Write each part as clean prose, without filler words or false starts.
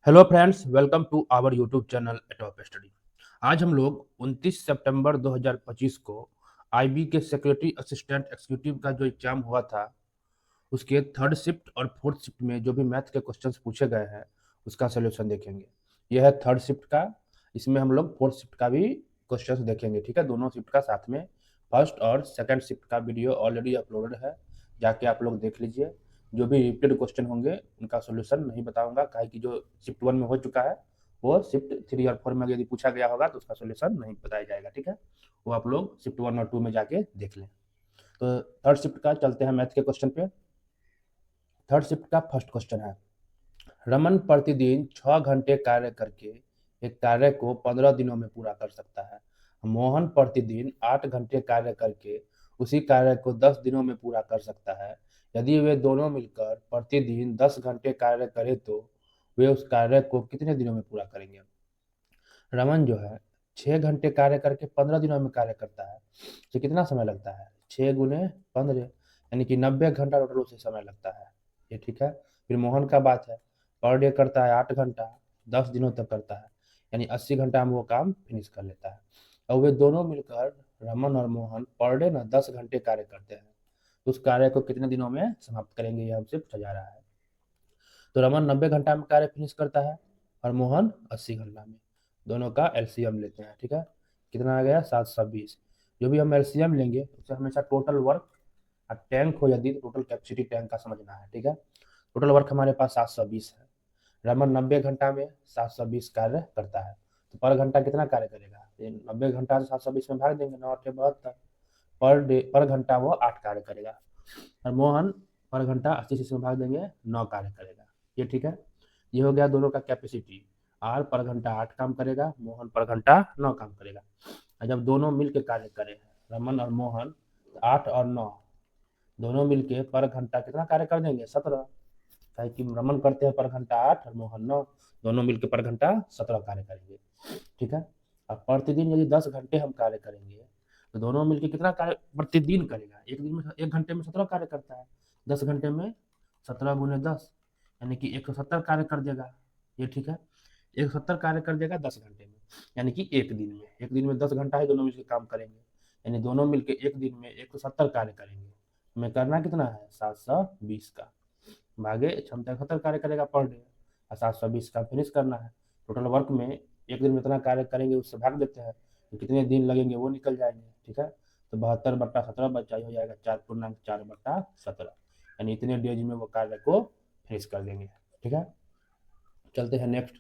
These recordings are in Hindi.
Hello friends, welcome to our YouTube channel top study. आज हम लोग 29 सितंबर 2025 को आईबी के सिक्योरिटी असिस्टेंट एग्जीक्यूटिव का जो एग्जाम हुआ था उसके थर्ड शिफ्ट और फोर्थ शिफ्ट में जो भी मैथ के क्वेश्चंस पूछे गए हैं उसका सोल्यूशन देखेंगे। यह है थर्ड शिफ्ट का। इसमें हम लोग फोर्थ शिफ्ट का भी क्वेश्चंस देखेंगे, ठीक है, दोनों शिफ्ट का साथ में। फर्स्ट और सेकंड शिफ्ट का वीडियो ऑलरेडी अपलोडेड है, जाके आप लोग देख लीजिए। जो भी रिपीटेड क्वेश्चन होंगे उनका सोल्यूशन नहीं बताऊंगा, काहे कि जो शिफ्ट 1 में हो चुका है वो शिफ्ट 3 और 4 में यदि पूछा गया होगा तो उसका सोल्यूशन नहीं बताया जाएगा, ठीक है। वो आप लोग शिफ्ट 1 और 2 में जाके देख लें। तो थर्ड शिफ्ट का चलते हैं मैथ के क्वेश्चन पे। थर्ड शिफ्ट का फर्स्ट क्वेश्चन है, रमन प्रतिदिन 6 घंटे कार्य करके एक कार्य को 15 दिनों में पूरा कर सकता है। मोहन प्रतिदिन 8 घंटे कार्य करके उसी कार्य को 10 दिनों में पूरा कर सकता है। यदि वे दोनों मिलकर प्रतिदिन 10 घंटे कार्य करें तो वे उस कार्य को कितने दिनों में पूरा करेंगे। रमन जो है 6 घंटे कार्य करके 15 दिनों में कार्य करता है, तो कितना समय लगता है, 6 गुने 15, यानी कि 90 घंटा टोटल उसे समय लगता है। ये ठीक है। फिर मोहन का बात है, पर डे करता है 8 घंटा, 10 दिनों तक करता है, यानी 80 घंटा में वो काम फिनिश कर लेता है। और वे दोनों मिलकर रमन और मोहन पर डे ना 10 घंटे कार्य करते हैं, तो उस कार्य को कितने दिनों में समाप्त करेंगे, ये हमसे पूछा जा रहा है। तो रमन 90 घंटा में कार्य फिनिश करता है और मोहन 80 घंटा में। दोनों का एलसीएम लेते हैं, ठीक है। कितना आ गया, 720। जो भी हम एलसीएम लेंगे उसे हमेशा टोटल वर्क, टैंक हो यदि तो टोटल कैपेसिटी टैंक का समझना है, ठीक है। टोटल वर्क हमारे पास 720 है। रमन 90 घंटा में 720 कार्य करता है, तो पर घंटा कितना कार्य करेगा, 90 घंटा से 720 में भाग देंगे, 9 8 72। पर डे पर घंटा वो 8 कार्य करेगा। और मोहन पर घंटा 80 से भाग देंगे, 9 कार्य करेगा। ये ठीक है। ये हो गया दोनों का कैपेसिटी। आर पर घंटा 8 काम करेगा, मोहन पर घंटा 9 काम करेगा। और जब दोनों मिलकर कार्य करें, रमन और मोहन, 8 और 9 दोनों मिलके पर घंटा कितना कार्य कर देंगे, 17। है कि रमन करते हैं पर घंटा 8 और मोहन 9, दोनों मिलकर पर घंटा 17 कार्य करेंगे, ठीक है। अब प्रतिदिन यदि 10 घंटे हम कार्य करेंगे तो दोनों मिलकर कितना कार्य प्रतिदिन करेगा, एक दिन में 1 घंटे में 17 कार्य करता है, 10 घंटे में 17 गुने 10, यानी कि 170 कार्य कर देगा। ये ठीक है। 170 कार्य कर देगा 10 घंटे में, यानी कि एक दिन में 10 घंटा ही दोनों मिलकर काम करेंगे, यानी दोनों मिलकर एक दिन में 170 कार्य करेंगे। हमें करना कितना है, 720 का भागे क्षमता 71 कार्य करेगा पर डे, और 720 का फिनिश करना है। टोटल वर्क में एक दिन में इतना कार्य करेंगे उससे भाग देते हैं, तो कितने दिन लगेंगे वो निकल जाएंगे, ठीक है। तो 72/17 बच्चा हो जाएगा 4.4/17, यानी इतने डेज में वो कार्य को फिनिश कर देंगे, ठीक है। चलते हैं नेक्स्ट।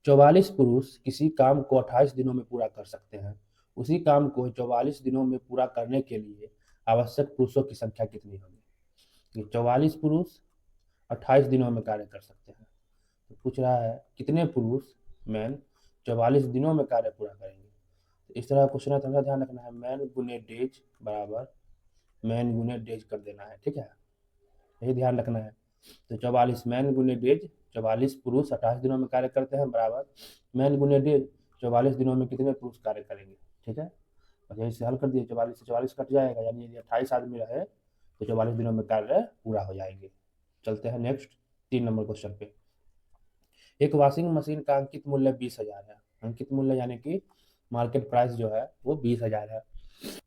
44 पुरुष किसी काम को 28 दिनों में पूरा कर सकते हैं। उसी काम को 44 दिनों में पूरा करने के लिए आवश्यक पुरुषों की संख्या कितनी होगी। 44 पुरुष 28 दिनों में कार्य कर सकते हैं, तो पूछ रहा है कितने पुरुष मैन 44 दिनों में कार्य पूरा करेंगे। तो इस तरह क्वेश्चन है, तो ध्यान रखना है, मैन गुने डेज बराबर मैन गुने डेज कर देना है, ठीक है। यही ध्यान रखना है। तो 44 मैन गुने डेज, 44 पुरुष 28 दिनों में कार्य करते हैं बराबर मैन गुने डेज, 44 दिनों में कितने पुरुष कार्य करेंगे, ठीक है। और यही से हल कर दिए, 44 से 44 कट जाएगा, यानी यदि 28 आदमी रहे तो 44 दिनों में कार्य पूरा हो जाएंगे। चलते हैं नेक्स्ट, 3 नंबर क्वेश्चन पे। एक वॉशिंग मशीन का अंकित मूल्य 20,000 है। अंकित मूल्य यानी कि मार्केट प्राइस जो है वो 20,000 है।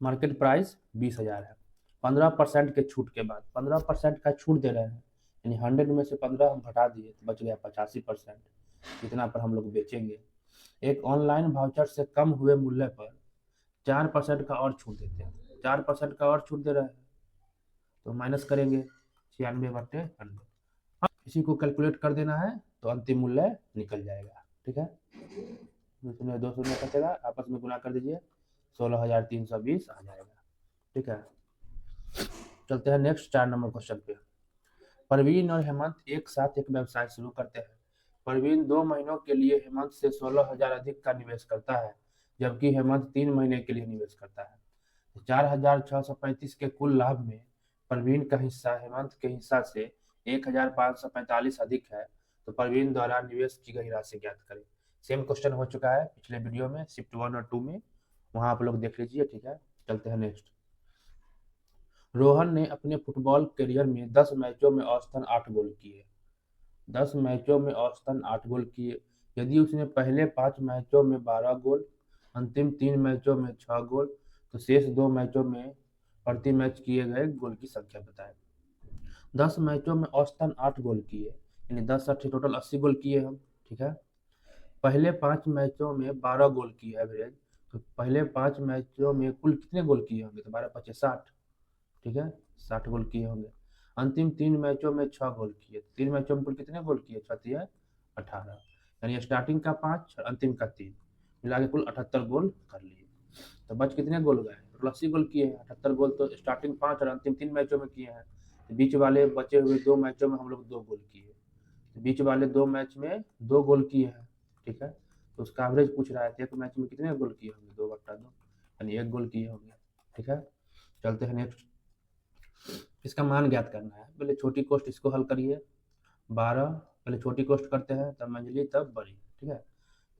मार्केट प्राइस 20,000 है। 15% के छूट के बाद, 15% का छूट दे रहे हैं, यानी 100 में से 15 हम घटा दिए तो बच गया 85%। इतना पर हम लोग बेचेंगे। एक ऑनलाइन वाउचर से कम हुए मूल्य पर 4% का और छूट देते हैं, 4% का और छूट दे रहे हैं, तो माइनस करेंगे 96/100। इसी को कैलकुलेट कर देना है तो अंतिम मूल्य निकल जाएगा, ठीक है। 2 शून्य कटेगा, आपस में गुना कर दीजिए, 16,320 आ जाएगा, ठीक है। चलते हैं नेक्स्ट, 4 नंबर क्वेश्चन पे। परवीन और हेमंत एक साथ एक व्यवसाय शुरू करते हैं। परवीन 2 महीनों के लिए हेमंत से 16,000 अधिक का निवेश करता है, जबकि हेमंत 3 महीने के लिए निवेश करता है। 4,635 के कुल लाभ में परवीन का हिस्सा हेमंत के हिस्सा से 1,545 अधिक है, तो परवीन द्वारा निवेश की गई राशि ज्ञात करें। सेम क्वेश्चन हो चुका है पिछले वीडियो में, शिफ्ट 1 और 2 में, वहां आप लोग देख लीजिए, ठीक है। चलते हैं नेक्स्ट। रोहन ने अपने फुटबॉल करियर में 10 मैचों में औसतन 8 गोल किए। 10 मैचों में औसतन 8 गोल किए। यदि उसने पहले 5 मैचों में 12 गोल, अंतिम 3 मैचों में 6 गोल, तो शेष 2 मैचों में प्रति मैच किए गए गोल की संख्या बताएं। 10 मैचों में औसतन 8 गोल किए, यानी 10 8 टोटल 80 गोल किए हम। ठीक है। पहले 5 मैचों में 12 गोल किए एवरेज, तो पहले 5 मैचों में कुल कितने गोल किए होंगे, तो 12 5 60। ठीक है, 60 गोल किए होंगे। अंतिम 3 मैचों में 6 गोल किए, 3 मैचों में कुल कितने गोल किए, 6 18, यानी स्टार्टिंग का 5 और अंतिम का 3 मिला के कुल 78 गोल कर लिए। तो बच कितने गोल गए, टोटल 80 गोल किए हैं। 78 गोल तो स्टार्टिंग 5 और अंतिम 3 मैचों में किए हैं, तो बीच वाले बचे हुए 2 मैचों में हम लोग 2 गोल किए, तो बीच वाले 2 मैच में 2 गोल किए हैं। ठीक है, तो उसका एवरेज पूछ रहा है, एक मैच में कितने गोल किए होंगे, 2/2, यानी 1 गोल किए होंगे। ठीक है, चलते हैं नेक्स्ट। इसका मान ज्ञात करना है। पहले छोटी कोष्ट इसको हल करिए। 12, पहले छोटी कोष्ट करते हैं, तब मंझली, तब बड़ी। ठीक है,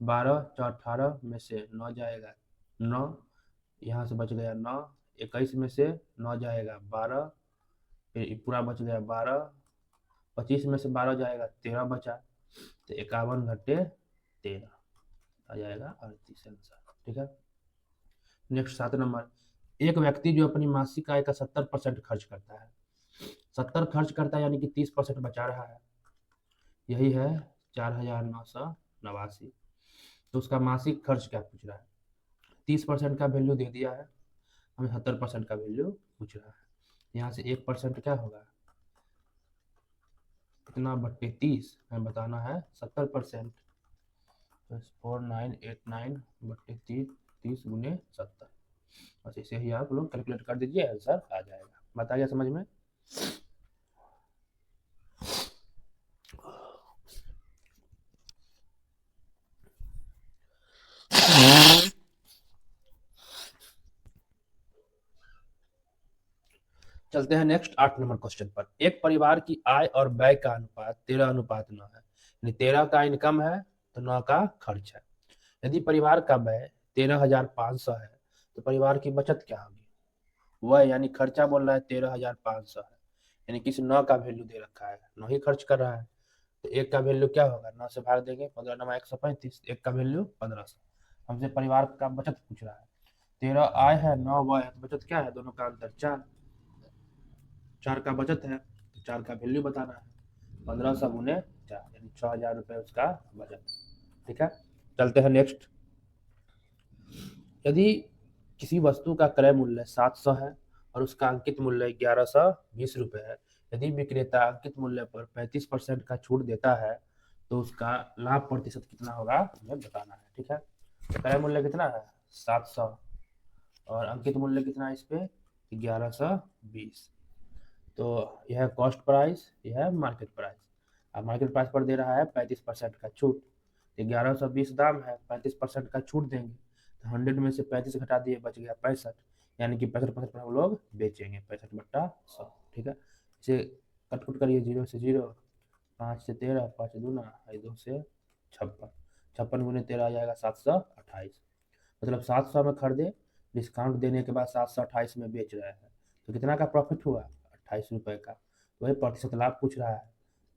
12 4 18 में से 9 जाएगा 9, यहाँ से बच गया 9। 21 में से 9 जाएगा 12, फिर पूरा बच गया 12। 25 में से 12 जाएगा 13 बचा, तो 51 घटे 13 आ जाएगा 38 आंसर। ठीक है, नेक्स्ट 7 नंबर। एक व्यक्ति जो अपनी मासिक आय का 70% खर्च करता है, 70 खर्च करता है यानी कि 30% बचा रहा है, यही है 4989। तो उसका मासिक खर्च क्या पूछ रहा है, 30% का वैल्यू दे दिया है, हमें 70% का वैल्यू पूछ रहा है। यहाँ से 1% क्या होगा, कितना बट्टे 30, हमें बताना है 70%। 4989 बट्टे 30, 30 गुने 70। बस इसे ही आप लोग कैलकुलेट कर दीजिए, आंसर आ जाएगा। बताइए समझ में। चलते हैं नेक्स्ट 8 नंबर क्वेश्चन पर। एक परिवार की आय और व्यय का अनुपात 13:9 है, यानी 13 का इनकम है तो 9 का खर्च है। यदि परिवार का व्यय 13,500 है, तो परिवार की बचत क्या होगी। वह यानी खर्चा बोल रहा है 13,500 है, यानी किसी 9 का वैल्यू दे रखा है, 9 ही खर्च कर रहा है, तो एक का वैल्यू क्या होगा, 9 से भाग देंगे, 15 9 135, एक का वैल्यू 1500। हमसे परिवार का बचत पूछ रहा है, 13 आय है, 9 वह है, बचत क्या है, दोनों का अंतर 4, 4 का बचत है, तो 4 का वैल्यू बताना है, 1500 गुने 4, यानी 6,000 रुपये उसका बचत। ठीक है, चलते हैं नेक्स्ट। यदि किसी वस्तु का क्रय मूल्य 700 है और उसका अंकित मूल्य 1120 रुपये है, यदि विक्रेता अंकित मूल्य पर 35% का छूट देता है, तो उसका लाभ प्रतिशत कितना होगा, हमें बताना है। ठीक है, तो क्रय मूल्य कितना है 700 और अंकित मूल्य कितना है इस पे 1120, तो यह है कॉस्ट प्राइस, यह है मार्केट प्राइस। अब मार्केट प्राइस पर दे रहा है 35% का छूट, 1120 दाम है, 35% का छूट देंगे, तो 100 में से 35 घटा दिए, बच गया 65, यानी कि 65% पर हम लोग बेचेंगे, 65/100। ठीक है, इसे कटकुट करिए, 0 से 0, 5 से 13, 5 दूना, 2 से 56, 56 गुने 13 आ जाएगा 728। मतलब 700 में खरीदे, डिस्काउंट देने के बाद 728 में बेच रहे हैं, तो कितना का प्रॉफिट हुआ, 28 रुपये का। वही प्रतिशत लाभ पूछ रहा है,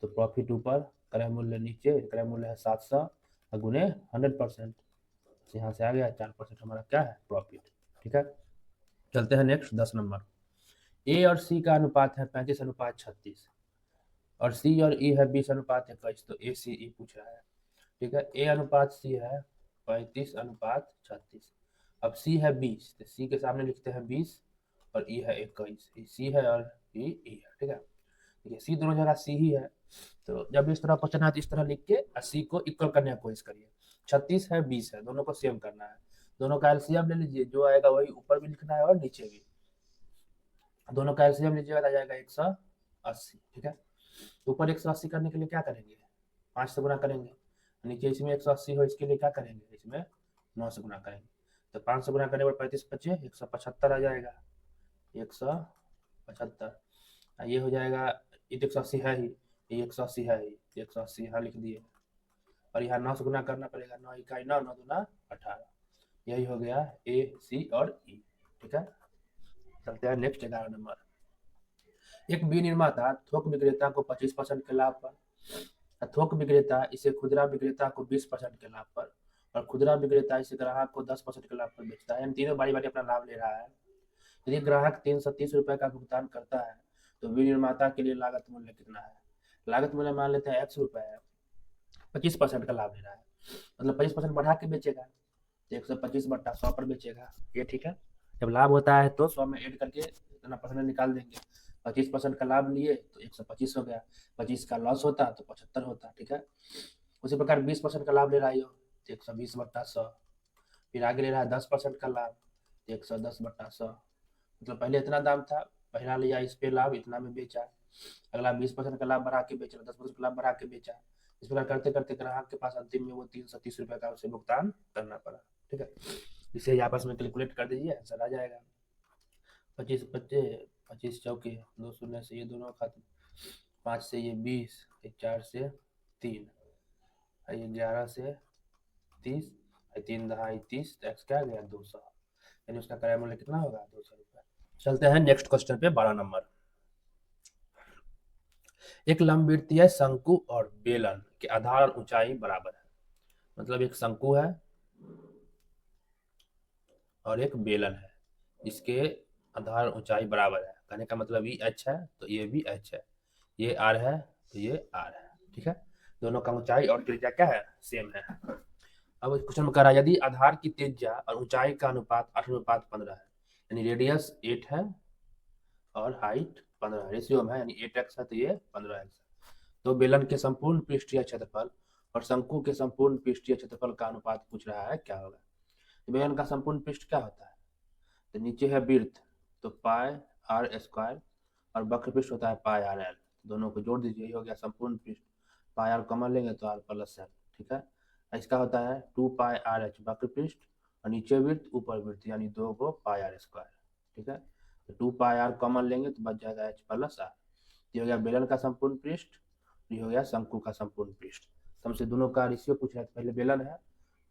तो प्रॉफिट ऊपर, क्रय मूल्य नीचे, क्रय मूल्य है 700 और गुने 100%, यहाँ से आ गया 4% हमारा क्या है, प्रॉफिट। ठीक है, चलते हैं नेक्स्ट 10 नंबर। ए और सी का अनुपात है 35:36 और सी और ई है 20:21, तो ए सी ई पूछ रहा है। ठीक है, ए अनुपात सी है 35:36, अब सी है 20, तो सी के सामने लिखते हैं 20 और ई है 21, सी है और ई है। ठीक है, देखिए सी दोनों जगह सी ही है, तो जब इस तरह क्वेश्चन है तो इस तरह लिख के सी को इक्वल करने की कोशिश करिए। 36 है 20 है, दोनों को सेम करना है, दोनों का एलसीएम ले लीजिए, जो आएगा वही ऊपर भी लिखना है और नीचे भी, दोनों का एलसीएम लीजिएगा तो आ जाएगा 180। ठीक है, तो ऊपर 180 करने के लिए क्या करेंगे, 5 से गुना करेंगे, नीचे इसमें 180 हो, इसके लिए क्या करेंगे, इसमें 9 से गुना करेंगे, तो 5 से गुना करने पर 35 बचे 175 आ जाएगा, 175, ये हो जाएगा, ये 180 है ही, ये 180 है ही, 180 यहाँ लिख दिए, और यहाँ 9 से गुना करना पड़ेगा, 9 इकाई 9, 9 दूना 18, यही हो गया ए सी और ई। ठीक है, चलते हैं नेक्स्ट 11 नंबर। एक विनिर्माता थोक विक्रेता को 25% के लाभ पर थोक विक्रेता इसे खुदरा विक्रेता को 20% के लाभ पर और खुदरा विक्रेता इसे ग्राहक को 10% के लाभ पर बेचता है। इन तीनों बारी बारी अपना लाभ ले रहा है। यदि ग्राहक 330 रुपए का भुगतान करता है तो विनिर्माता के लिए लागत मूल्य कितना है? लागत मूल्य मान लेते हैं x रुपए है, 25% का लाभ ले रहा है, मतलब 25% बढ़ा के बेचेगा तो 125/100 पर बेचेगा। ये ठीक है। जब लाभ होता है तो 100 में ऐड करके इतना परसेंट निकाल देंगे। 25% का लाभ लिए तो 125 हो गया, 25 का लॉस होता तो 75 होता। ठीक है। उसी प्रकार 20% का लाभ ले रहा है तो 120/100, फिर आगे ले रहा है 10% का लाभ तो 110/100, मतलब पहले इतना दाम था, पहला लिया इस पे लाभ इतना में बेचा, अगला 20% का लाभ बढ़ा के बेचा, 10% का लाभ बढ़ा के बेचा। इस प्रकार करते करते ग्राहक के पास अंतिम में वो 330 रुपए का उसे भुगतान करना पड़ा। ठीक है। इसे आपस में कैलकुलेट कर दीजिए, आंसर आ जाएगा। 25 दो शून्य से ये दोनों खत्म, 5 से ये 20, 4 से 3, ये 11 से 30, 3 दहाई 30, तो एक्स क्या गया 200, यानी उसका क्रय मूल्य कितना होगा 200 रुपये। चलते हैं नेक्स्ट क्वेश्चन पे, 12 नंबर। एक लंबवृत्तीय शंकु और बेलन के आधार और ऊंचाई बराबर है, मतलब एक शंकु है और एक बेलन है, इसके आधार ऊंचाई बराबर है। कहने का मतलब ये h है तो ये भी h है, ये r है तो ये r है। ठीक है। दोनों का ऊंचाई और त्रिज्या क्या है, सेम है। अब क्वेश्चन में कह रहा है यदि आधार की त्रिज्या और ऊंचाई का अनुपात 8:15 है, यानी रेडियस 8 है और हाइट 15 रेशियो में है, यानी 8x है तो ये 15x है, तो बेलन के संपूर्ण पृष्ठीय क्षेत्रफल और शंकु के संपूर्ण पृष्ठीय क्षेत्रफल का अनुपात पूछ रहा है, क्या होगा। तो बेलन का संपूर्ण पृष्ठ क्या होता है, तो नीचे है वृत्त तो पाई आर स्क्वायर और वक्र पृष्ठ होता है पाई आर एल, दोनों को जोड़ दीजिए, ये हो गया संपूर्ण पृष्ठ। पाई आर कॉमन लेंगे तो आर प्लस एल। ठीक है। इसका होता है 2 पाई आर एच वक्र पृष्ठ और नीचे वृत्त ऊपर वृत्त, यानी 2 को पाई आर स्क्वायर। ठीक है। तो 2 पाई आर कॉमन लेंगे तो बच जाएगा एच प्लस आर। ये हो गया बेलन का संपूर्ण पृष्ठ, ये हो गया शंकु का संपूर्ण पृष्ठ। तो हमसे दोनों का रेशियो पूछ रहा है, पहले बेलन है,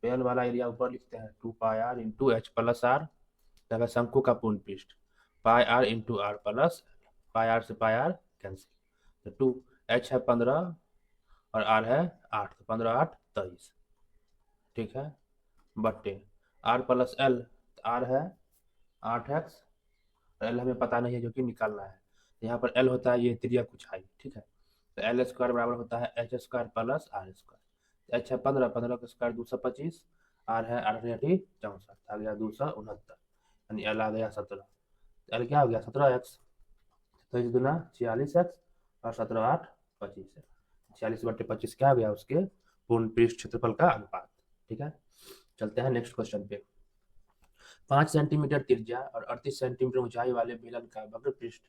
बेलन वाला एरिया ऊपर लिखते हैं 2 pi r into h plus r, तब शंकु का पूर्ण पृष्ठ pi r into r plus, pi r से पाई आर कैंसिल, तो 2 एच है 15 और आर है 8, तो 15 8 23। ठीक है। बट्टे आर प्लस एल, आर है 8x, एल हमें पता नहीं है जो कि निकालना है, यहाँ पर एल होता है ये त्रिज्या कुछ हाई। ठीक है। तो एल स्क्वायर बराबर होता है H square plus R square, H है 15, 15 का स्क्वायर 225, आर है 8 64, आ गया 269, यानी एल आ गया 17, एल क्या हो गया 17x, तो इस दुना 46x और 17 8 25 है, 46/25 क्या हो गया उसके पूर्ण पृष्ठ क्षेत्रफल का अनुपात। ठीक है। चलते हैं नेक्स्ट क्वेश्चन पे। 5 सेंटीमीटर त्रिज्या और 38 सेंटीमीटर ऊंचाई वाले बेलन का वक्र पृष्ठ,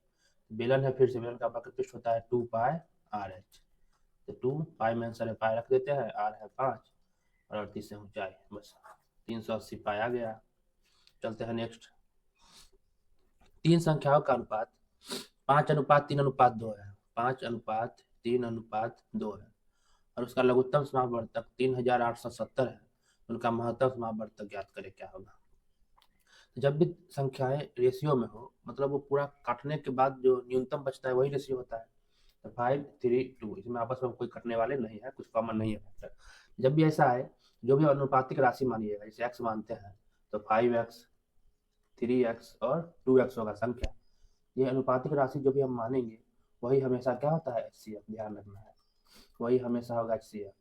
बेलन है, फिर से बेलन का वक्र पृष्ठ होता है 2 पाई आर एच, तो 2 पाई में आंसर है पाई रख देते हैं, आर है 5 और 38 से ऊंचाई, बस 380 पाई आ गया। चलते हैं नेक्स्ट। तीन संख्याओं का अनुपात 5:3:2 है, 5:3:2 है और उसका लघुत्तम समावर्तक 3870 है, उनका महत्तम समावर्तक ज्ञात करें, क्या होगा। जब भी संख्याएं रेशियो में हो, मतलब वो पूरा काटने के बाद जो न्यूनतम बचता है वही रेशियो होता है, तो 5 3 2, इसमें आपस में कोई कटने वाले नहीं है, कुछ कॉमन नहीं है फैक्टर। जब भी ऐसा है, जो भी अनुपातिक राशि मानिएगा, जैसे x मानते हैं तो 5x 3x और 2x होगा संख्या, ये अनुपातिक राशि जो भी हम मानेंगे वही हमेशा क्या होता है HCF, ध्यान रखना है, वही हमेशा होगा HCF।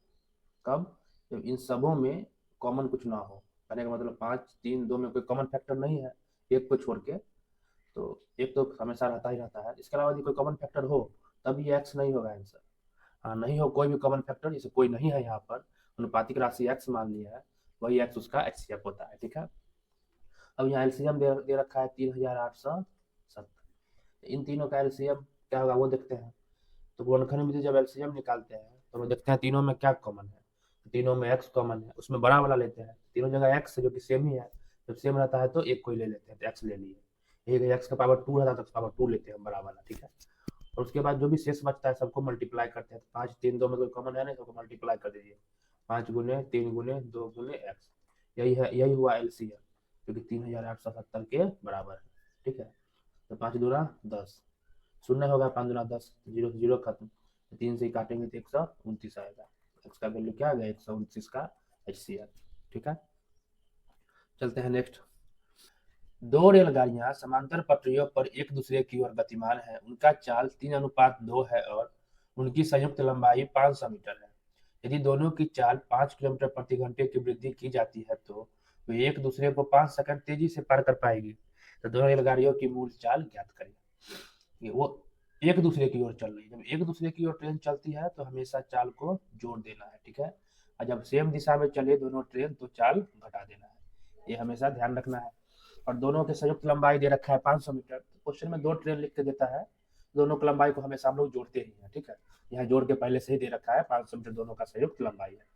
कब, जब इन सबों में कॉमन कुछ ना हो, कहने का मतलब 5 3 2 में कोई कॉमन फैक्टर नहीं है, एक को छोड़ के, तो एक तो हमेशा रहता ही रहता है, इसके अलावा यदि कोई कॉमन फैक्टर हो तब ये x नहीं होगा आंसर। हाँ, नहीं हो कोई भी कॉमन फैक्टर, जैसे कोई नहीं है यहाँ पर, अनुपातिक राशि x मान लिया है, वही x उसका HCF होता है। ठीक है। अब यहाँ एलसीएम दे रखा है 3870, इन तीनों का एलसीएम क्या होगा वो देखते हैं। तो गुणनखंड में जब एलसीएम निकालते हैं तो हम देखते हैं तीनों में क्या कॉमन है, तीनों में x कॉमन है, उसमें बड़ा वाला लेते हैं, तीनों जगह x है जो कि सेम ही है, जब सेम रहता है तो एक कोई ले लेते हैं, तो x ले लिए, एक x का पावर 2 रहता है तो पावर 2 लेते हैं बड़ा वाला। ठीक है। और उसके बाद जो भी शेष बचता है सबको मल्टीप्लाई करते हैं, 5 3 2 में कोई कॉमन है नहीं, सबको मल्टीप्लाई कर दीजिए, 5 गुने 3 गुने 2 गुने x, यही हुआ एलसीएम, जो कि 3870 के बराबर है। ठीक है। तो 5 दूना 10, शून्य होगा, 5 दूना 10, जीरो से जीरो खत्म, 3 से ही काटेंगे तो 129 आएगा। एक्स का वैल्यू क्या आ गया, 129 का HCl। ठीक है, चलते हैं नेक्स्ट। दो रेलगाड़ियां समांतर पटरियों पर एक दूसरे की ओर गतिमान हैं। उनका चाल 3:2 है और उनकी संयुक्त लंबाई 500 मीटर है। यदि दोनों की चाल 5 किलोमीटर प्रति घंटे की वृद्धि की जाती है तो वे एक दूसरे को 5 सेकंड तेजी से पार कर पाएगी। तो दोनों रेलगाड़ियों की मूल चाल ज्ञात करें। ये वो एक दूसरे की ओर चल रही है। जब एक दूसरे की ओर ट्रेन चलती है तो हमेशा चाल को जोड़ देना है। ठीक है, और जब सेम दिशा में चले दोनों ट्रेन तो चाल घटा देना है। ये हमेशा ध्यान रखना है। और दोनों के संयुक्त लंबाई दे रखा है 500 मीटर। क्वेश्चन में दो ट्रेन लिख के देता है, दोनों की लंबाई को हमेशा हम लोग जोड़ते ही हैं। ठीक है, यहाँ जोड़ के पहले से ही दे रखा है 500 मीटर दोनों का संयुक्त लंबाई है।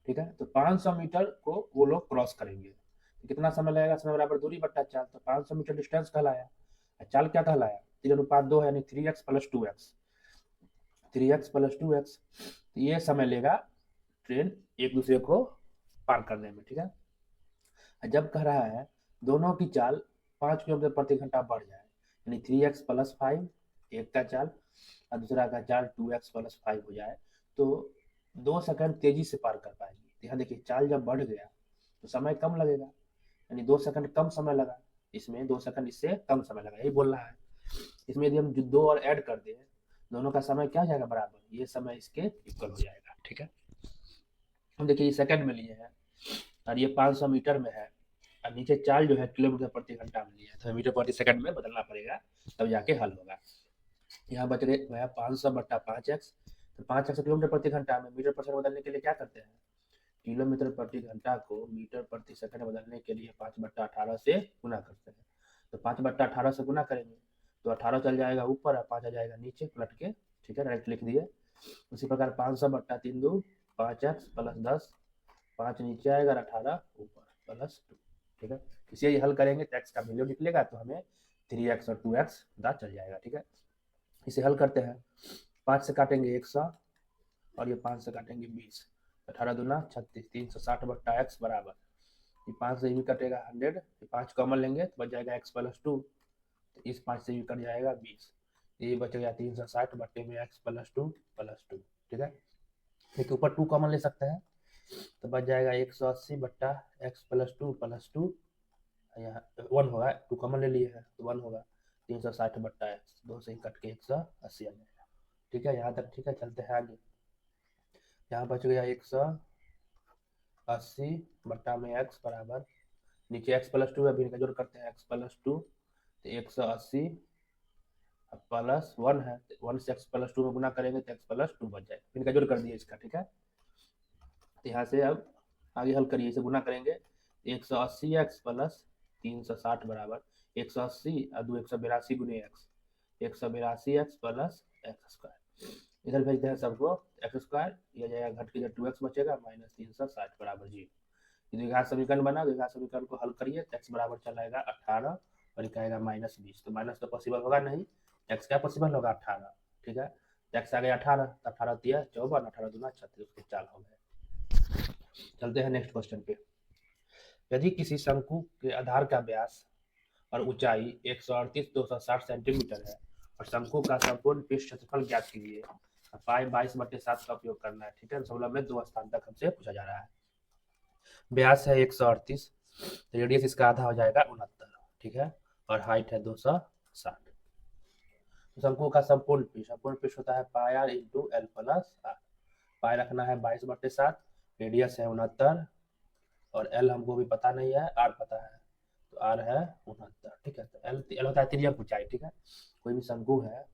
ठीक है, तो 500 मीटर को वो लोग क्रॉस करेंगे तो कितना समय लगेगा, समय बराबर दूरी बट्टा चाल। तो 500 मीटर डिस्टेंस कहलाया, चाल क्या कहलाया, 3:2 यानी 3x + 2x, 3x + 2x। तो ये समय लेगा ट्रेन एक दूसरे को पार करने में। ठीक है, जब कह रहा है दोनों की चाल 5 किलोमीटर प्रति घंटा बढ़ जाए, यानी 3x + 5 एक का चाल और दूसरा का चाल 2x + 5 हो जाए तो 2 सेकंड तेजी से पार कर पाएगी। यहाँ देखिए चाल जब बढ़ गया तो समय कम लगेगा, यानी 2 सेकंड कम समय लगा, इसमें 2 सेकंड इससे कम समय लगा, यही बोल रहा है। इसमें यदि हम दो और ऐड कर दें दोनों का समय क्या हो जाएगा बराबर, ये समय इसके इक्वल हो जाएगा। ठीक है, हम देखिए ये सेकंड में लिए हैं और ये 500 मीटर में है और नीचे चाल जो है किलोमीटर प्रति घंटा में लिया है, तो मीटर प्रति सेकंड में बदलना पड़ेगा तब जाके हल होगा। यहाँ बच गया 500/5x, तो 5x किलोमीटर प्रति घंटा में, मीटर प्रति सेकंड बदलने के लिए क्या करते हैं, किलोमीटर प्रति घंटा को मीटर प्रति सेकंड बदलने के लिए 5/18 से गुना करते हैं। तो 5/18 से गुना करेंगे तो 18 चल जाएगा ऊपर और 5 आ जाएगा नीचे पलट के। ठीक है, डायरेक्ट लिख दिए। उसी प्रकार 500/3 5x + 10, 5 नीचे आएगा और 18 ऊपर +2। ठीक है, इसे हल करेंगे तो x का वैल्यू निकलेगा तो हमें 3x और 2x पता चल जाएगा। ठीक है, इसे हल करते हैं। 5 से काटेंगे 100 और ये 5 से काटेंगे 20, 18 दूना 36, 360/x बराबर, ये 5 से भी कटेगा 100, ये 5 कॉमन लेंगे तो बच जाएगा x + 2, तो इस 5 से भी कट जाएगा 20, ये बच गया 360/x + 2 ठीक है, देखिए ऊपर 2 कॉमन ले सकते हैं तो बच जाएगा 180/x + 2 यहाँ 1 होगा, 2 कॉमन ले लिए है तो 1 होगा, 360/x 2 से ही कट के 180 आ जाएगा। ठीक है, यहाँ तक ठीक है, चलते हैं आगे। यहाँ बच गया 180/x बराबर, नीचे x + 2 अभी इनका जोड़ करते हैं, x + 2 तो 180 +1 है, 1 से x + 2 में गुना करेंगे तो x + 2 बच जाएगा, इनका जोड़ कर दिए इसका। ठीक है, तो यहाँ से अब आगे हल करिए, इसे गुना करेंगे 180x + 360 बराबर 180 और 2 182 गुने x, 182x + x²। इधर भेजते हैं सबको, x², ये जाएगा घट के इधर 2x बचेगा -360 बराबर 0। द्विघात समीकरण बना, द्विघात समीकरण को हल करिए तो x बराबर चला आएगा 18 और एक आएगा -20, तो माइनस तो पॉसिबल होगा नहीं, x क्या पॉसिबल होगा 18। ठीक है, x आ गया 18, 18 × 3 = 54, 18 दूना 36, उसके चाल हो गए। चलते हैं नेक्स्ट क्वेश्चन पे। यदि किसी शंकु के आधार का व्यास और ऊंचाई 138,260 सेंटीमीटर है और शंकु का संपूर्ण पृष्ठ क्षेत्रफल ज्ञात कीजिए, पाई 22/7 का उपयोग करना है। ठीक है, सवाल में 2 स्थान तक हमसे पूछा जा रहा है। व्यास है 138, रेडियस इसका आधा हो जाएगा 69। ठीक है, और हाइट है 260। शंकु का संपूर्ण पृष्ठ होता है पाई r × l + r। पाई रखना है 22/7, रेडियस है 69 और l हमको भी पता नहीं है, r पता है तो r है 69। ठीक है, तो l होता है तिर्यक ऊंचाई। ठीक है, कोई भी शंकु है,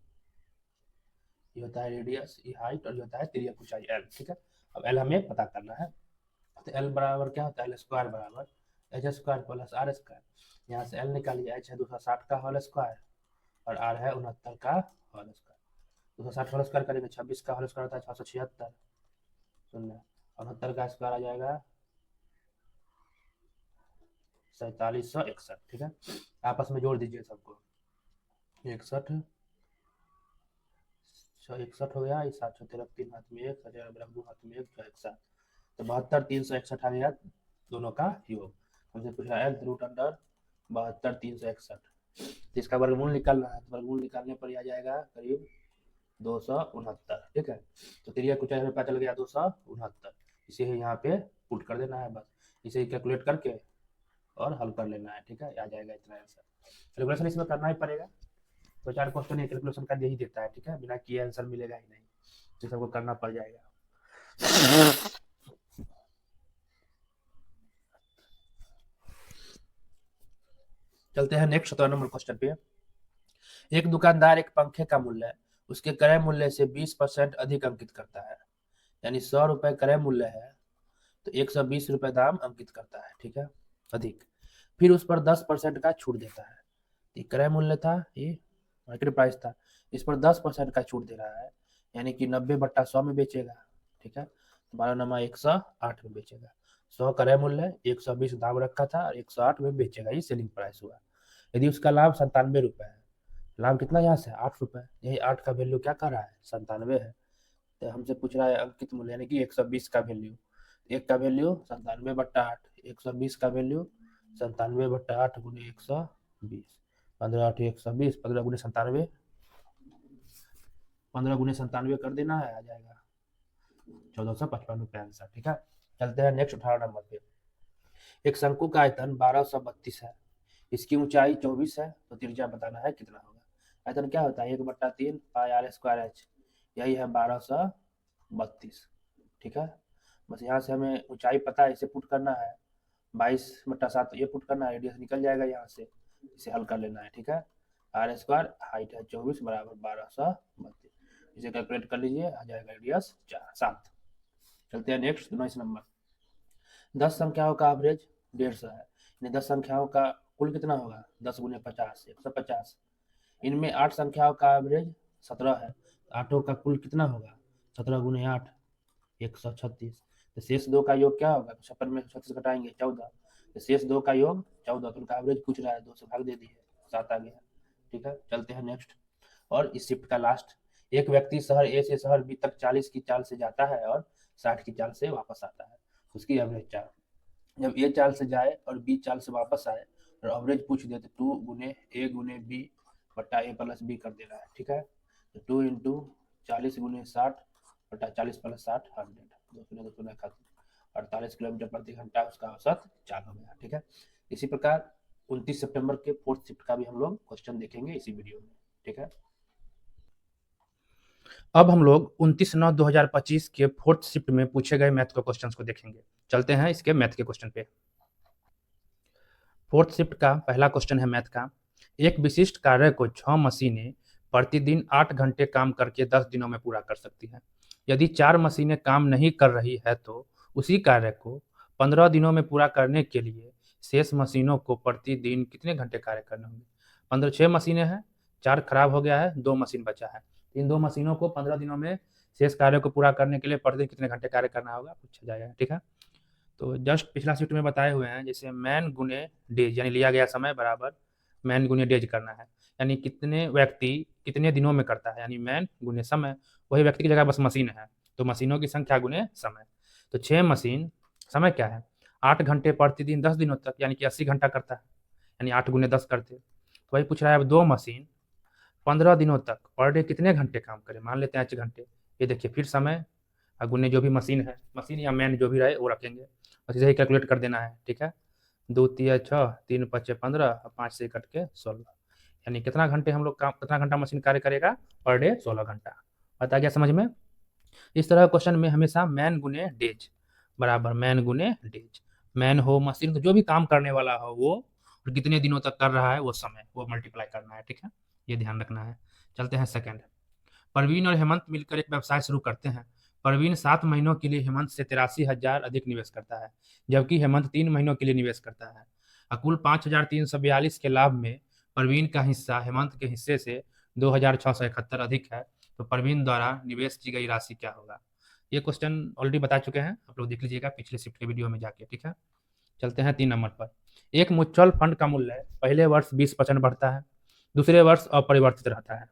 ये होता है रेडियस, ये हाइट और ये होता है तिर्यक ऊंचाई l। ठीक है, अब l हमें पता करना है तो l बराबर क्या होता है, l² बराबर h² + r²। यहाँ से l निकालिए, h है 260 का होल स्क्वायर और r है 69 का होल स्क्वायर। 260 होल स्क्वायर करेंगे 26 का होल स्क्वायर होता है 676 शून्य, 69 का स्क्वायर आ जाएगा 4761। ठीक है, आपस में जोड़ दीजिए सबको, 61 61 हो गया, 7 13 3 हाथ में 1 2 हाथ में 1 61, तो 72 361 आ गया दोनों का योग। हमसे पूछ रहा है √72 361, तो इसका वर्गमूल निकालना है, तो वर्गमूल निकालने पर आ जाएगा करीब 269, ठीक है। तो तिर्यक ऊंचाई हमें पता चल गया 269, इसे ही यहाँ पे पुट कर देना है बस, इसे ही कैलकुलेट करके और हल कर लेना है, ठीक है, आ जाएगा इतना आंसर। कैलकुलेशन इसमें करना ही पड़ेगा, तो 4 क्वेश्चन ये कैलकुलेशन का यही देता है, ठीक है, बिना किए आंसर मिलेगा ही नहीं, तो सबको करना पड़ जाएगा। चलते हैं नेक्स्ट 17 नंबर क्वेश्चन पे। एक दुकानदार एक पंखे का मूल्य उसके क्रय मूल्य से 20% अधिक अंकित करता है, यानी 100 रुपए क्रय मूल्य है तो 120 रुपए दाम अंकित करता है, ठीक है, अधिक। फिर उस पर 10% का छूट देता है। ये क्रय मूल्य था, ये मार्केट प्राइस था, इस पर 10% का छूट दे रहा है, यानी कि 90/100 में बेचेगा, ठीक है। 12 108 में बेचेगा। 100 क्रय मूल्य, 120 दाम रखा था और 108 में बेचेगा, ये सेलिंग प्राइस हुआ। यदि उसका लाभ 97 रुपए है, लाभ कितना यहाँ से 8 रुपए, यही 8 का वैल्यू क्या कर रहा है 97 है, तो हमसे पूछ रहा है अंकित मूल्य यानी कि 120 का वैल्यू। एक का वैल्यू 97/8, 120 का वैल्यू 97/8 गुने 120, 15 8 120, 15 गुने 97, 15 गुने 97 कर देना है, आ जाएगा 1455 रुपये आंसर, ठीक है। चलते हैं नेक्स्ट 18 नंबर पे। एक शंकु का आयतन 1232 है, इसकी ऊंचाई 24 है, तो त्रिज्या बताना है कितना होगा। आयतन क्या होता है 1/3 पाई आर स्क्वायर एच, यही है 1232, ठीक है। बस यहाँ से हमें ऊंचाई पता है, इसे पुट करना है 22/7, ये पुट करना है, रेडियस निकल जाएगा यहाँ से, इसे हल कर लेना है, ठीक है। आर स्क्वायर हाइट है 24 बराबर 1232, इसे कैलकुलेट कर लीजिए, आ जाएगा रेडियस 7। चलते हैं नेक्स्ट 19 नंबर। 10 संख्याओं का एवरेज 150 है, यानी 10 संख्याओं का कुल कितना होगा 10 गुने 50 150। इनमें 8 संख्याओं का एवरेज 17 है, आठों का कुल कितना होगा 17 गुने 8 136। तो शेष दो का योग क्या होगा, 56 में 36 घटाएंगे 14, तो शेष दो का योग 14, तो उनका एवरेज पूछ रहा है, 2 से भाग दे दिए 7 आ गया, ठीक है। चलते हैं नेक्स्ट, और इस शिफ्ट का लास्ट। एक व्यक्ति शहर ए से शहर बी तक 40 की चाल से जाता है और 60 की चाल से वापस आता है, उसकी एवरेज चाल। जब ए चाल से जाए और बी चाल से वापस आए और एवरेज पूछ दे तो 2 गुने ए गुने बी बट्टा ए प्लस बी कर देना है, ठीक है। तो 2 इंटू 40 गुने 60 बट्टा 40 प्लस 60 100, 48 किलोमीटर प्रति घंटा उसका औसत चाल हो गया, ठीक है। इसी प्रकार 29 सितंबर के फोर्थ शिफ्ट का भी हम लोग क्वेश्चन देखेंगे इसी वीडियो में, ठीक है। अब हम लोग 29/9/2025 के फोर्थ शिफ्ट में पूछे गए मैथ के क्वेश्चंस को देखेंगे। चलते हैं इसके मैथ के क्वेश्चन पे। फोर्थ शिफ्ट का पहला क्वेश्चन है मैथ का। एक विशिष्ट कार्य को 6 मशीनें प्रतिदिन 8 घंटे काम करके 10 दिनों में पूरा कर सकती हैं। यदि 4 मशीनें काम नहीं कर रही है तो उसी कार्य को 15 दिनों में पूरा करने के लिए शेष मशीनों को प्रतिदिन कितने घंटे कार्य करने होंगे। 6 मशीनें हैं, 4 खराब हो गया है, 2 मशीन बचा है। इन 2 मशीनों को 15 दिनों में शेष कार्य को पूरा करने के लिए प्रतिदिन कितने घंटे कार्य करना होगा पूछा जाएगा, ठीक है। तो जस्ट पिछला शिफ्ट में बताए हुए हैं, जैसे मैन गुने डेज यानी लिया गया समय बराबर मैन गुने डेज करना है, यानी कितने व्यक्ति कितने दिनों में करता है, यानी मैन गुने समय, वही व्यक्ति की जगह बस मशीन है, तो मशीनों की संख्या गुने समय। तो 6 मशीन, समय क्या है 8 घंटे प्रतिदिन 10 दिनों तक, यानी कि 80 घंटा करता है, यानी 8 गुने 10 करते। तो वही पूछ रहा है अब 2 मशीन 15 दिनों तक पर डे कितने घंटे काम करे, मान लेते हैं 8 घंटे। ये देखिए फिर समय गुने जो भी मशीन है, मशीन या मैन जो भी रहे वो रखेंगे, बस इसे ही कैलकुलेट कर देना है, ठीक है। 2 तिया 6, 3 5 15 और 5 से कट के 16, यानी कितना घंटे हम लोग काम, कितना घंटा मशीन कार्य करेगा पर डे 16 घंटा। बता गया समझ में। इस तरह क्वेश्चन में हमेशा मैन गुने डेज बराबर मैन गुने डेज, मैन हो मशीन तो जो भी काम करने वाला हो वो, और कितने दिनों तक कर रहा है वो समय, वो मल्टीप्लाई करना है, ठीक है, ये ध्यान रखना है। चलते हैं सेकंड। परवीन और हेमंत मिलकर एक व्यवसाय शुरू करते हैं। परवीन 7 महीनों के लिए हेमंत से 83,000 अधिक निवेश करता है, जबकि हेमंत 3 महीनों के लिए निवेश करता है। कुल 5,342 के लाभ में परवीन का हिस्सा हेमंत के हिस्से से 2,671 अधिक है, तो परवीन द्वारा निवेश की गई राशि क्या होगा। ये क्वेश्चन ऑलरेडी बता चुके हैं, आप लोग देख लीजिएगा पिछले शिफ्ट के वीडियो में जाके, ठीक है। चलते हैं 3 नंबर पर। एक म्यूचुअल फंड का मूल्य पहले वर्ष 20% बढ़ता है, दूसरे वर्ष अपरिवर्तित रहता है,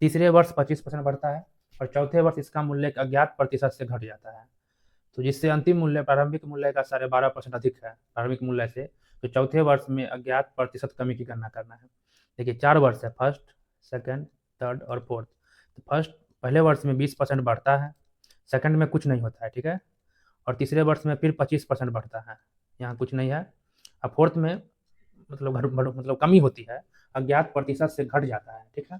तीसरे वर्ष 25% बढ़ता है और चौथे वर्ष इसका मूल्य एक अज्ञात प्रतिशत से घट जाता है। तो जिससे अंतिम मूल्य प्रारंभिक मूल्य का 12.5% अधिक है प्रारंभिक मूल्य से, तो चौथे वर्ष में अज्ञात प्रतिशत कमी की गणना करना है। देखिए 4 वर्ष है, फर्स्ट सेकंड थर्ड और फोर्थ, तो पहले वर्ष में 20% बढ़ता है, सेकंड में कुछ नहीं होता है, ठीक है, और तीसरे वर्ष में फिर 25% बढ़ता है, यहाँ कुछ नहीं है। अब फोर्थ में मतलब कमी होती है, अज्ञात प्रतिशत से घट जाता है, ठीक है।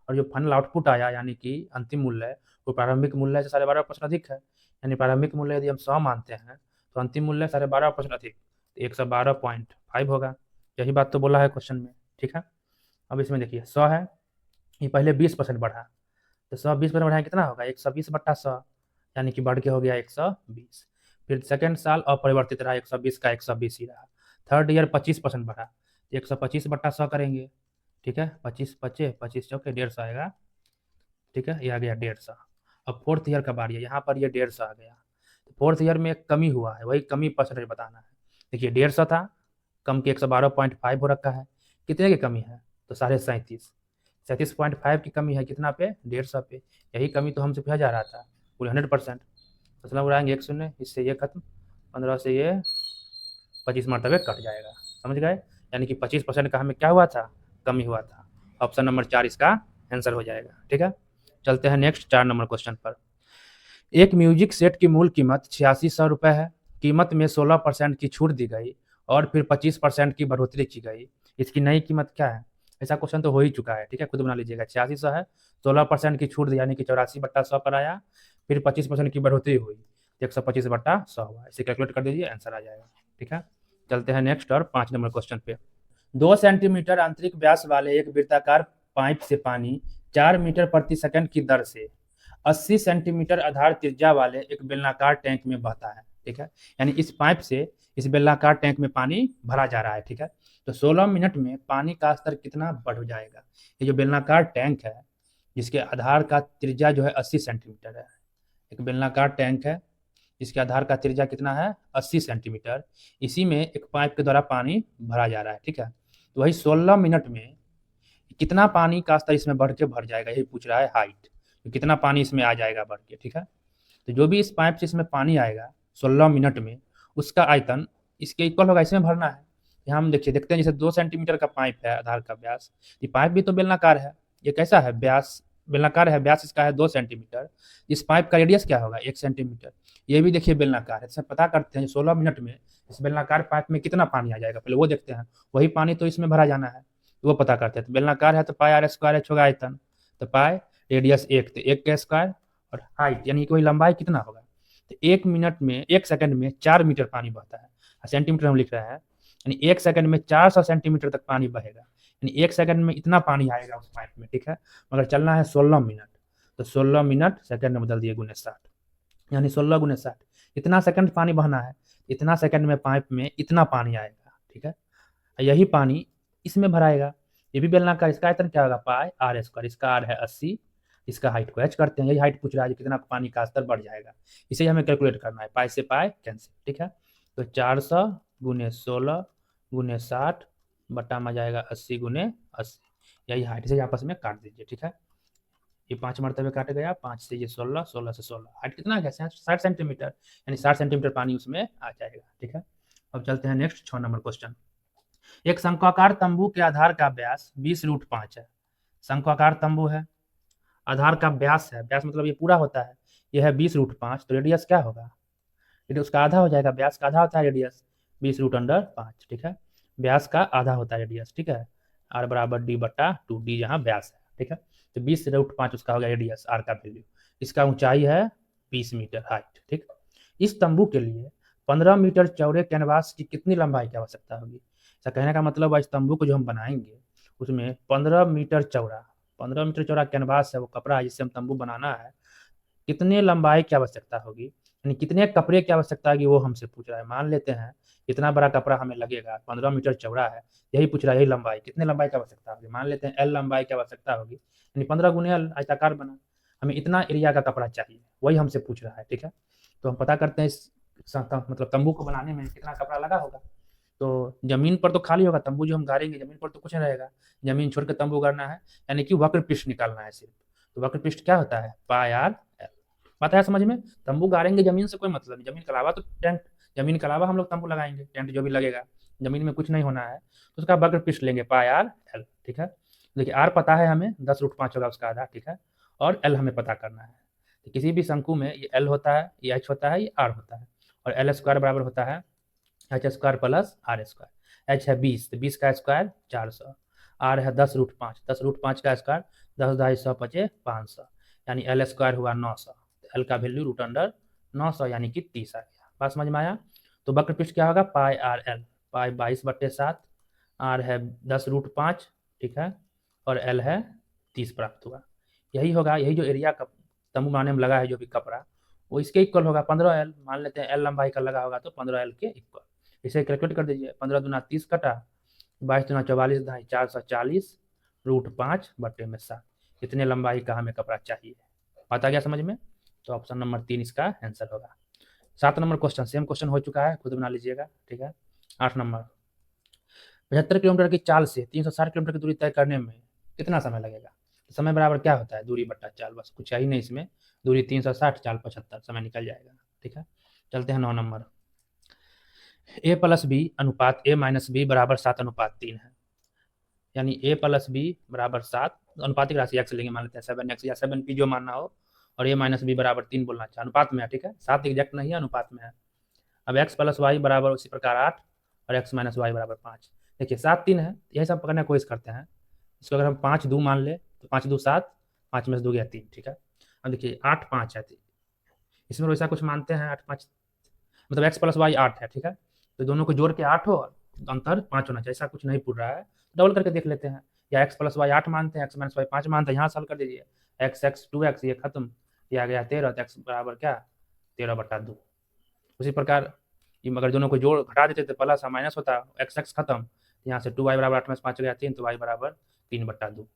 और जो फाइनल आउटपुट आया यानी कि अंतिम मूल्य, वो प्रारंभिक मूल्य से 12.5% अधिक है। यानी प्रारंभिक मूल्य यदि हम 100 मानते हैं तो अंतिम मूल्य 12.5% अधिक, तो 112.5 होगा। यही बात तो बोला है क्वेश्चन में, ठीक है। अब इसमें देखिए 100 है, ये पहले 20% बढ़ा, तो 100 20% बढ़ाएं कितना होगा, 120/100, यानी कि बढ़ के हो गया 120। फिर सेकेंड साल अपरिवर्तित रहा, 120 का 120 ही रहा। थर्ड ईयर 25% बढ़ा, तो 125/100 करेंगे, ठीक है। 25 पचे 25 चौके 150 आएगा, ठीक है, ये आ गया 150। अब फोर्थ ईयर का बारी है, यहाँ पर ये 150 आ गया। तो फोर्थ ईयर में एक कमी हुआ है, वही कमी परसेंटेज बताना है। देखिए 150 था, कम के 112.5 हो रखा है, कितने की कमी है, तो 37.5, 37.5 की कमी है, कितना पे, 150 पे। यही कमी तो हमसे पूछा जा रहा था, पूरे 100%। मतलब उड़ाएंगे एक शून्य, इससे ये खत्म, 15 से ये 25 मरतबे कट जाएगा, समझ गए। यानी कि 25% का हमें क्या हुआ था, कमी हुआ था। ऑप्शन नंबर 4 इसका आंसर हो जाएगा, ठीक है। चलते हैं नेक्स्ट 4 नंबर क्वेश्चन पर। एक म्यूजिक सेट की मूल कीमत 8600 रुपये है, कीमत में 16% की छूट दी गई और फिर 25% की बढ़ोतरी की गई, इसकी नई कीमत क्या है। ऐसा क्वेश्चन तो हो ही चुका है, ठीक है, खुद बना लीजिएगा। 8600 है, 16% की छूट दी यानी कि 84/100 पर आया, फिर 25% की बढ़ोतरी हुई, 125/100 हुआ, इसे कैलकुलेट कर दीजिए, आंसर आ जाएगा, ठीक है। चलते हैं नेक्स्ट और 5 नंबर क्वेश्चन पे। 2 सेंटीमीटर आंतरिक व्यास वाले एक वृत्ताकार पाइप से पानी 4 मीटर प्रति सेकंड की दर से 80 सेंटीमीटर आधार त्रिज्या वाले एक बेलनाकार टैंक में बहता है, ठीक है। यानी इस पाइप से इस बेलनाकार टैंक में पानी भरा जा रहा है, ठीक है। तो 16 मिनट में पानी का स्तर कितना बढ़ जाएगा। ये जो बेलनाकार टैंक है, जिसके आधार का त्रिज्या जो है 80 सेंटीमीटर है, एक बेलनाकार टैंक है, इसके आधार का त्रिज्या कितना है, 80 सेंटीमीटर, इसी में एक पाइप के द्वारा पानी भरा जा रहा है, ठीक है। तो वही 16 मिनट में कितना पानी का स्तर इसमें बढ़ के भर जाएगा, यही पूछ रहा है हाइट, तो कितना पानी इसमें आ जाएगा बढ़ के, ठीक है। तो जो भी इस पाइप से इसमें पानी आएगा 16 मिनट में, उसका आयतन इसके इक्वल होगा, इसमें भरना है। यहाँ हम देखते हैं, जैसे 2 सेंटीमीटर का पाइप है आधार का व्यास, ये पाइप भी तो बेलनाकार है, ये कैसा है, व्यास बेलनाकार है, व्यास इसका है 2 सेंटीमीटर, इस पाइप का रेडियस क्या होगा, 1 सेंटीमीटर, ये भी देखिए बेलनाकार है। इसमें पता करते हैं 16 मिनट में इस बेलनाकार पाइप में कितना पानी आ जाएगा, पहले वो देखते हैं, वही पानी तो इसमें भरा जाना है, तो वो पता करते हैं। तो बेलनाकार है तो पाई आर स्क्वायर एच होगा आयतन, तो पाई रेडियस 1, तो 1 का स्क्वायर, और हाइट यानी कि वही लंबाई कितना होगा, तो 1 मिनट में 1 सेकंड में 4 मीटर पानी बहता है, सेंटीमीटर हम लिख रहे हैं, यानी 1 सेकंड में 400 सेंटीमीटर तक पानी बहेगा, यानी 1 सेकंड में इतना पानी आएगा उस पाइप में, ठीक है। मगर चलना है 16 मिनट, तो 16 मिनट सेकंड में बदल दिए गुने 60, यानी 16 गुने 60, इतना सेकंड पानी बहना है, इतना सेकंड में पाइप में इतना पानी आएगा, ठीक है। यही पानी इसमें भराएगा, ये भी बेलनाकार, इसका आयतन क्या होगा, पाई आर स्क्वायर, इसका आर है 80, इसका हाइट को एच करते हैं, यही हाइट पूछ रहा है कितना पानी का स्तर बढ़ जाएगा, इसे हमें कैलकुलेट करना है, पाई से पाई कैंसिल, ठीक है। तो 400 गुने 16 गुने 60 बटा में जाएगा 80 गुने 80, यही हाइट, इसे आपस में काट दीजिए, ठीक है। ये 5 मरतबे काट गया, 5 से ये 16, 16 से 16, हाइट कितना आ गया, 60 सेंटीमीटर, यानी 60 सेंटीमीटर पानी उसमें आ जाएगा, ठीक है। अब चलते हैं नेक्स्ट 6 नंबर क्वेश्चन। एक शंक्वाकार तंबू के आधार का व्यास 20√5 है, शंक्वाकार तंबू है, आधार का व्यास है, व्यास मतलब ये पूरा होता है, ये है 20√5, तो रेडियस क्या होगा, रेडियस उसका आधा हो जाएगा, व्यास का आधा होता है रेडियस, 20√5, ठीक है। व्यास का आधा होता है रेडियस, ठीक है, आर बराबर d/2, डी यहाँ व्यास है, ठीक है। तो 20√5 उसका हो गया रेडियस, आर का वैल्यू, इसका ऊंचाई है 20 मीटर हाइट, ठीक। इस तंबू के लिए 15 मीटर चौड़े कैनवास की कितनी लंबाई की आवश्यकता होगी। ऐसा कहने का मतलब इस तंबू को जो हम बनाएंगे उसमें 15 मीटर चौड़ा, 15 मीटर चौड़ा कैनवास है, वो कपड़ा है जिससे हम तंबू बनाना है, कितने लंबाई की आवश्यकता होगी, यानी कितने कपड़े की आवश्यकता होगी, वो हमसे पूछ रहा है। मान लेते हैं इतना बड़ा कपड़ा हमें लगेगा, 15 मीटर चौड़ा है, यही पूछ रहा है, यही लंबाई, कितने लंबाई की आवश्यकता होगी, मान लेते हैं एल लंबाई की आवश्यकता होगी, यानी 15 गुने एल, आयताकार बना, हमें इतना एरिया का कपड़ा चाहिए, वही हमसे पूछ रहा है, ठीक है। तो हम पता करते हैं इस मतलब तंबू को बनाने में कितना कपड़ा लगा होगा। तो जमीन पर तो खाली होगा, तंबू जो हम गाड़ेंगे जमीन पर तो कुछ नहीं रहेगा, जमीन छोड़ के तंबू गाड़ना है, यानी कि वक्र पृष्ठ निकालना है सिर्फ। तो वक्र पृष्ठ क्या होता है, पाई आर एल, पता है समझ में। तंबू गाड़ेंगे जमीन से कोई मतलब नहीं, जमीन के अलावा तो टेंट, जमीन के अलावा हम लोग तंबू लगाएंगे, टेंट जो भी लगेगा जमीन में कुछ नहीं होना है, तो उसका वक्र पृष्ठ लेंगे पाई आर एल, ठीक है। देखिए आर पता है हमें 10√5 होगा उसका आधा, ठीक है, और एल हमें पता करना है। तो किसी भी शंकु में ये एल होता है, ये एच होता है, ये आर होता है, और एल स्क्वायर बराबर होता है H square plus R square. H है 20, तो 20 का स्क्वायर 400। आर है 10√5, 10√5 का स्क्वायर 10 ढाई 100 पचे 500, यानी एल स्क्वायर हुआ 900। तो एल का वैल्यू √900 यानी कि 30 आ गया। बात समझ में आया? तो वक्र पृष्ठ क्या होगा, पाई आर एल, पाई 22/7, आर है 10√5, ठीक है, और एल है 30 प्राप्त हुआ। यही होगा, यही जो एरिया का तंबू बनाने में लगा है जो भी कपड़ा, वो इसके इक्वल होगा 15L। मान लेते हैं एल लंबाई का लगा होगा तो 15L के इक्वल। इसे कैलकुलेट कर दीजिए, 15 दूना 30 कटा, 22 दूना 44 ढाई 440 √5/7। इतने लंबाई का हमें कपड़ा चाहिए। बात आ गया समझ में? तो ऑप्शन नंबर 3 इसका आंसर होगा। 7 नंबर क्वेश्चन, सेम क्वेश्चन हो चुका है, खुद बना लीजिएगा, ठीक है। 8 नंबर, 75 किलोमीटर की चाल से 360 किलोमीटर की दूरी तय करने में कितना समय लगेगा? तो समय बराबर क्या होता है, दूरी बट्टा चाल, बस कुछ है ही नहीं इसमें। दूरी 360, चाल 75, समय निकल जाएगा, ठीक है। चलते हैं 9 नंबर, a प्लस बी अनुपात a माइनस बी बराबर 7:3 है। यानी a प्लस बी बराबर 7, अनुपातिक राशि x लेंगे, मान लेते हैं 7x या 7p जो मानना हो, और a माइनस बी बराबर 3 बोलना चाहिए, अनुपात में है, ठीक है। 7 एग्जैक्ट नहीं है, अनुपात में है। अब x प्लस वाई बराबर उसी प्रकार 8 और x माइनस वाई बराबर 5। देखिए 7 3 है, यही सब पकड़ने की कोशिश करते हैं। इसको अगर हम 5 2 मान ले तो 5 2 7, 5 में से 2 गया 3, ठीक है। अब देखिए 8 5 है, इसमें वैसा कुछ मानते हैं 8 5, मतलब x प्लस वाई 8 है, ठीक है। तो दोनों को जोड़ के 8 हो, तो अंतर 5 होना चाहिए, ऐसा कुछ नहीं पूछ रहा है। डबल करके देख लेते हैं, या x प्लस वाई 8 मानते हैं, x माइनस वाई 5 मानते हैं, यहाँ सॉल्व कर दीजिए। x 2x ये खत्म, ये आ गया 13, तो x बराबर क्या, 13/2। उसी प्रकार अगर दोनों को जोड़ घटा देते तो प्लस माइनस होता, x खत्म, यहाँ से 2y बराबर 8 में से 5 गया 3, तो y बराबर 3/2,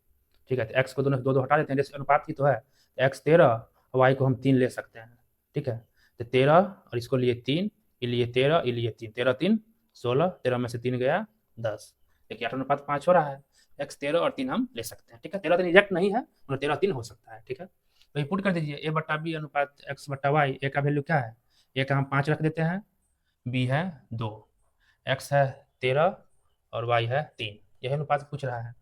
ठीक है। तो x को दोनों दो हटा देते हैं, जैसे अनुपात की तो है, तो x 13 और y को हम 3 ले सकते हैं, ठीक है। तो 13 और इसको लिए 3, ये लिए 13, ये लिए 3, 13 3 16, 13 में से 3 गया 10। देखिए 8:5 हो रहा है, x 13 और 3 हम ले सकते हैं, ठीक है। 13 3 एग्जैक्ट नहीं है, मगर 13 3 हो सकता है, ठीक है। तो पुट कर दीजिए a/b अनुपात x/y। a का वैल्यू क्या है, a का हम 5 रख देते हैं, b है 2, x है 13 और y है 3, यही अनुपात पूछ रहा है।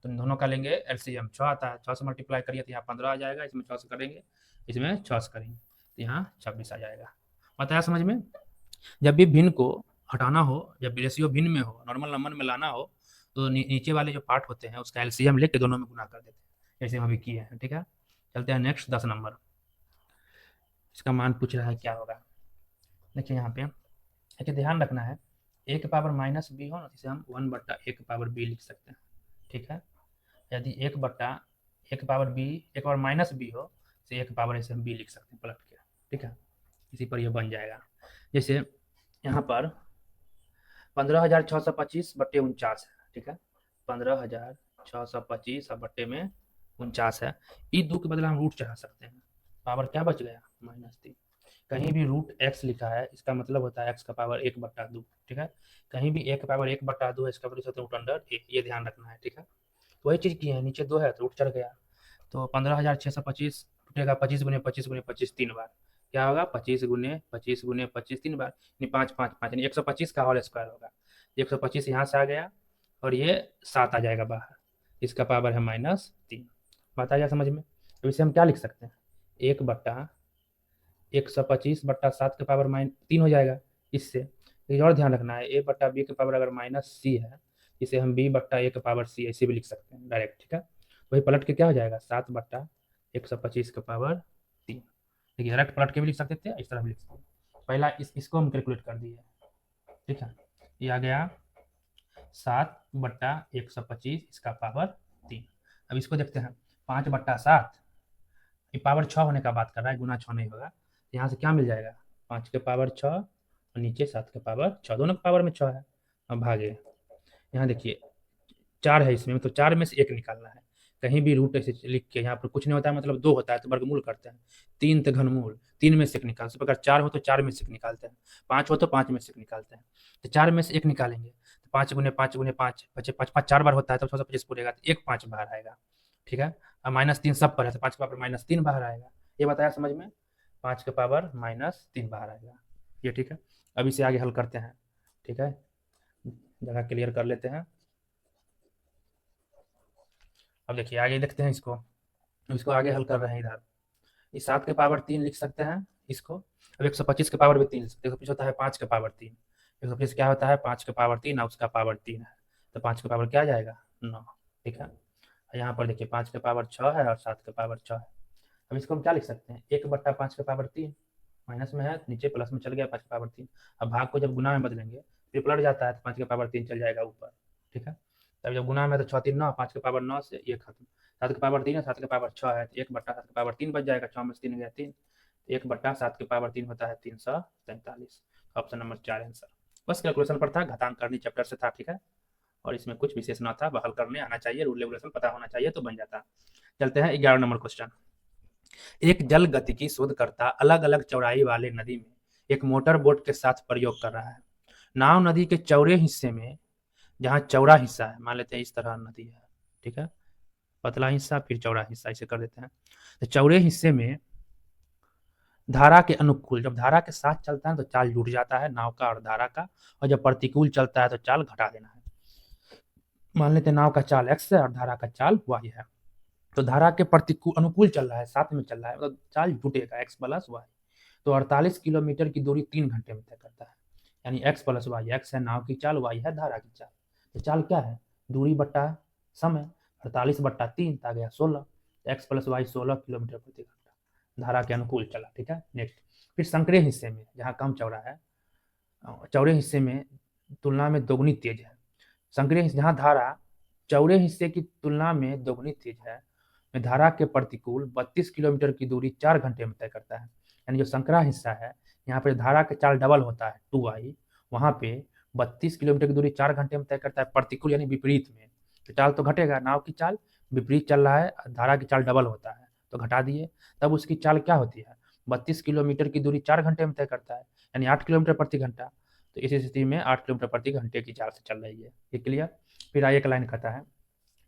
तो इन दोनों का लेंगे एलसीएम, 6 आता है, 6 से मल्टीप्लाई करिए तो यहाँ 15 आ जाएगा, इसमें 6 से करेंगे, इसमें 6 से करेंगे तो यहाँ 26 आ जाएगा। बताया समझ में? जब भी भिन्न को हटाना हो, जब रेशियो भिन्न में हो, नॉर्मल नंबर में लाना हो, तो नीचे वाले जो पार्ट होते हैं उसका एलसीएम लेके दोनों में गुना कर देते हैं, जैसे हम अभी किए हैं, ठीक है। चलते हैं नेक्स्ट 10 नंबर, इसका मान पूछ रहा है क्या होगा। देखिए यहाँ पे देखिए ध्यान रखना है, a के पावर माइनस बी हो ना, इसे हम 1/a के पावर b लिख सकते हैं, ठीक है। यदि 1 के power b, 1 power minus B हो, तो 1 के पावर ऐसे हम b लिख सकते हैं पलट के, ठीक है। इसी पर यह बन जाएगा। जैसे यहाँ पर 15,625/49 है, ठीक है। 15,625 बट्टे में 49 है। ई 2 के बदले हम रूट चढ़ा सकते हैं, पावर क्या बच गया, -3। कहीं भी √x लिखा है, इसका मतलब होता है x का पावर 1/2, ठीक है। कहीं भी a का पावर 1/2 है, इसका मतलब √a, ये ध्यान रखना है, ठीक है। तो वही चीज़ की है, नीचे 2 है तो रूट चढ़ गया। तो 15,625 टूटेगा 25 गुने 25 गुने 25 3 बार, क्या होगा, 25 गुने 25 गुने 25 3 बार, यानी 5 5 5, यानी 125 का होल स्क्वायर होगा। 125 यहाँ से आ गया और ये 7 आ जाएगा बाहर, इसका पावर है -3। बात आ गया समझ में? तो इसे हम क्या लिख सकते हैं, 1/125/7 के पावर -3 हो जाएगा। इससे एक और ध्यान रखना है, a/b के पावर अगर -c है, इसे हम b/a के पावर c ऐसे भी लिख सकते हैं डायरेक्ट, ठीक है। वही पलट के क्या हो जाएगा, 7/125 के पावर 3। देखिए डायरेक्ट पलट के भी लिख सकते थे, इस तरह भी लिख सकते हैं। पहला इसको हम कैलकुलेट कर दिए, ठीक है। ये आ गया 7/125 इसका पावर 3। अब इसको देखते हैं, 5/7, ये पावर 6 होने का बात कर रहा है, गुना 6 नहीं होगा। यहाँ से क्या मिल जाएगा, 5 के पावर 6 और नीचे 7 के पावर 6, दोनों के पावर में 6 है। अब भागे, यहाँ देखिए 4 है इसमें, तो 4 में से 1 निकालना है। कहीं भी रूट ऐसे लिख के, यहाँ पर कुछ नहीं होता है, मतलब 2 होता है तो वर्गमूल करते हैं, 3 तो घनमूल, 3 में से 1 निकाल, इस प्रकार 4 हो तो 4 में से 1 निकालते हैं, 5 हो तो 5 में से 1 निकालते हैं। तो 4 में से 1 निकालेंगे तो 5 गुने 5 गुने 5, 5 5 4 बार होता है, तो 625 पूरेगा, तो 1 5 बाहर आएगा, ठीक है। अब -3 सब पर है, तो 5 के पावर -3 बाहर आएगा। ये बताया समझ में, 5 के पावर -3 बाहर आएगा, ये ठीक है। अब इसे आगे हल करते हैं, ठीक है, जगह क्लियर कर लेते हैं। अब देखिए आगे देखते हैं इसको, इसको आगे हल कर रहे हैं इधर। इस 7 के पावर 3 लिख सकते हैं इसको। अब 125 के पावर भी 3 लिख सकते हैं। 125 होता है 5 के पावर 3। 125 क्या होता है 5 के पावर 3 और उसका पावर 3 है, तो 5 के पावर क्या आ जाएगा 9। ठीक है, यहाँ पर देखिए 5 के पावर 6 है और 7 के पावर 6 है। अब इसको हम क्या लिख सकते हैं 1/5 के पावर 3, माइनस में है नीचे प्लस में चल गया 5 के पावर 3। अब भाग को जब गुना में बदलेंगे फिर पलट जाता है तो 5 के पावर 3 चल जाएगा ऊपर। ठीक है, तब जब गुना में तो 6 3 9, 5 के पावर 9 से ये खत्म। 7 के पावर 3 है, 7 के पावर 6 है, तो 1/7 के पावर 3 बच जाएगा, 6 में से 3 गया 3। 1/7 के पावर 3 होता है 343। Option number 4 answer. बस कैलकुलेशन पर था, घातांक करनी चैप्टर से था। ठीक है, और इसमें कुछ विशेष न था, बहाल करने आना चाहिए, रूल रेगुलेशन पता होना चाहिए तो बन जाता। चलते हैं 11 नंबर क्वेश्चन। एक जल गतिकी शोधकर्ता अलग अलग चौड़ाई वाले नदी में एक मोटर बोट के साथ प्रयोग कर रहा है। नाव नदी के चौड़े हिस्से में, जहाँ चौड़ा हिस्सा है, मान लेते हैं इस तरह नदी है, ठीक है, पतला हिस्सा फिर चौड़ा हिस्सा, इसे कर देते हैं। तो चौड़े हिस्से में धारा के अनुकूल, जब धारा के साथ चलता है तो चाल जुड़ जाता है नाव का और धारा का, और जब प्रतिकूल चलता है तो चाल घटा देना है। मान लेते हैं नाव का चाल x है और धारा का चाल y है। तो धारा के प्रतिकूल अनुकूल चल रहा है, साथ में चल रहा है, मतलब चाल जुटेगा x प्लस वाई। तो 48 किलोमीटर की दूरी 3 घंटे में तय करता है, यानी x प्लस वाई। x है नाव की चाल, y है धारा की चाल। तो चाल क्या है दूरी बट्टा समय, 48/3 आ गया 16। x प्लस वाई 16 किलोमीटर प्रति घंटा धारा के अनुकूल चला। ठीक है, नेक्स्ट। फिर संकरे हिस्से में, जहाँ कम चौड़ा है, चौड़े हिस्से में तुलना में दोगुनी तेज है। संकरे जहाँ धारा चौड़े हिस्से की तुलना में दोगुनी तेज है, में धारा के प्रतिकूल 32 किलोमीटर की दूरी 4 घंटे में तय करता है। यानी जो संकरा हिस्सा है, यहाँ पे धारा के चाल डबल होता है 2i, वहाँ पे 32 किलोमीटर की दूरी 4 घंटे में तय करता है। प्रतिकूल यानी विपरीत में, तो चाल तो घटेगा, नाव की चाल विपरीत चल रहा है, धारा की चाल डबल होता है तो घटा दिए। तब उसकी चाल क्या होती है 32 किलोमीटर की दूरी 4 घंटे में तय करता है, यानी 8 किलोमीटर प्रति घंटा। तो इस स्थिति में 8 किलोमीटर प्रति घंटे की चाल से चल रही है। ये क्लियर। फिर आगे एक लाइन कहता है,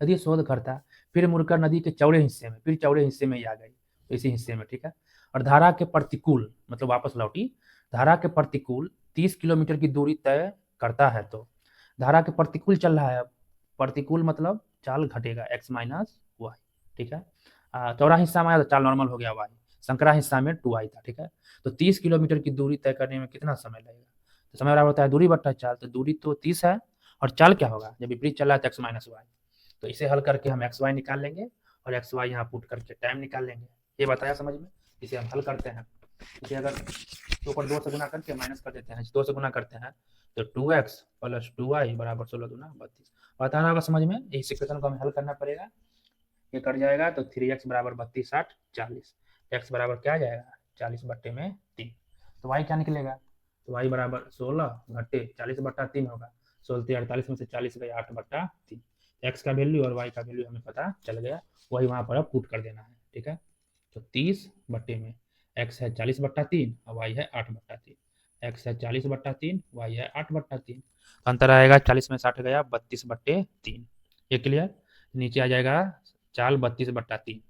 यदि शोधकर्ता फिर मुड़कर नदी के चौड़े हिस्से में, फिर चौड़े हिस्से में ही आ गई, तो इसी हिस्से में, ठीक है, और धारा के प्रतिकूल मतलब वापस लौटी, धारा के प्रतिकूल 30 किलोमीटर की दूरी तय करता है। तो धारा के प्रतिकूल चल रहा है, प्रतिकूल मतलब चाल घटेगा x माइनस वाई। ठीक है, चौड़ा हिस्सा में आया तो चाल नॉर्मल हो गया y, संकरा हिस्सा में 2i था। ठीक है, तो 30 किलोमीटर की दूरी तय करने में कितना समय लगेगा, तो समय बराबर होता है दूरी बट्टा चाल। तो दूरी तो 30 है और चाल क्या होगा, जब विपरीत चल रहा है तो x माइनस वाई। तो इसे हल करके हम एक्स वाई निकाल लेंगे और एक्स वाई यहाँ पुट करके टाइम निकाल लेंगे। ये बताया समझ में। इसे हम हल करते हैं, इसे अगर ऊपर 2 से गुना करके माइनस कर देते हैं, 2 से गुना करते हैं तो 2x प्लस 2y बराबर 16 दूना 32। बताना होगा समझ में, इस इक्वेशन को हमें हल करना पड़ेगा। ये कट जाएगा तो 3x बराबर 32 60 40, x बराबर क्या आ जाएगा 40/3। तो y क्या निकलेगा, तो y बराबर 16 घटे 40/3 होगा। 16 48 में से 40 गया 8/3। x का वैल्यू और y का वैल्यू हमें पता चल गया, वही वहां पर अब पुट कर देना है। ठीक है, तो 30 बट्टे में x है 40/3 और y है 8/3। x है 40/3, y है 8/3। अंतर आएगा 40 में 60 गया 32/3। ये क्लियर। नीचे आ जाएगा चाल 32/3,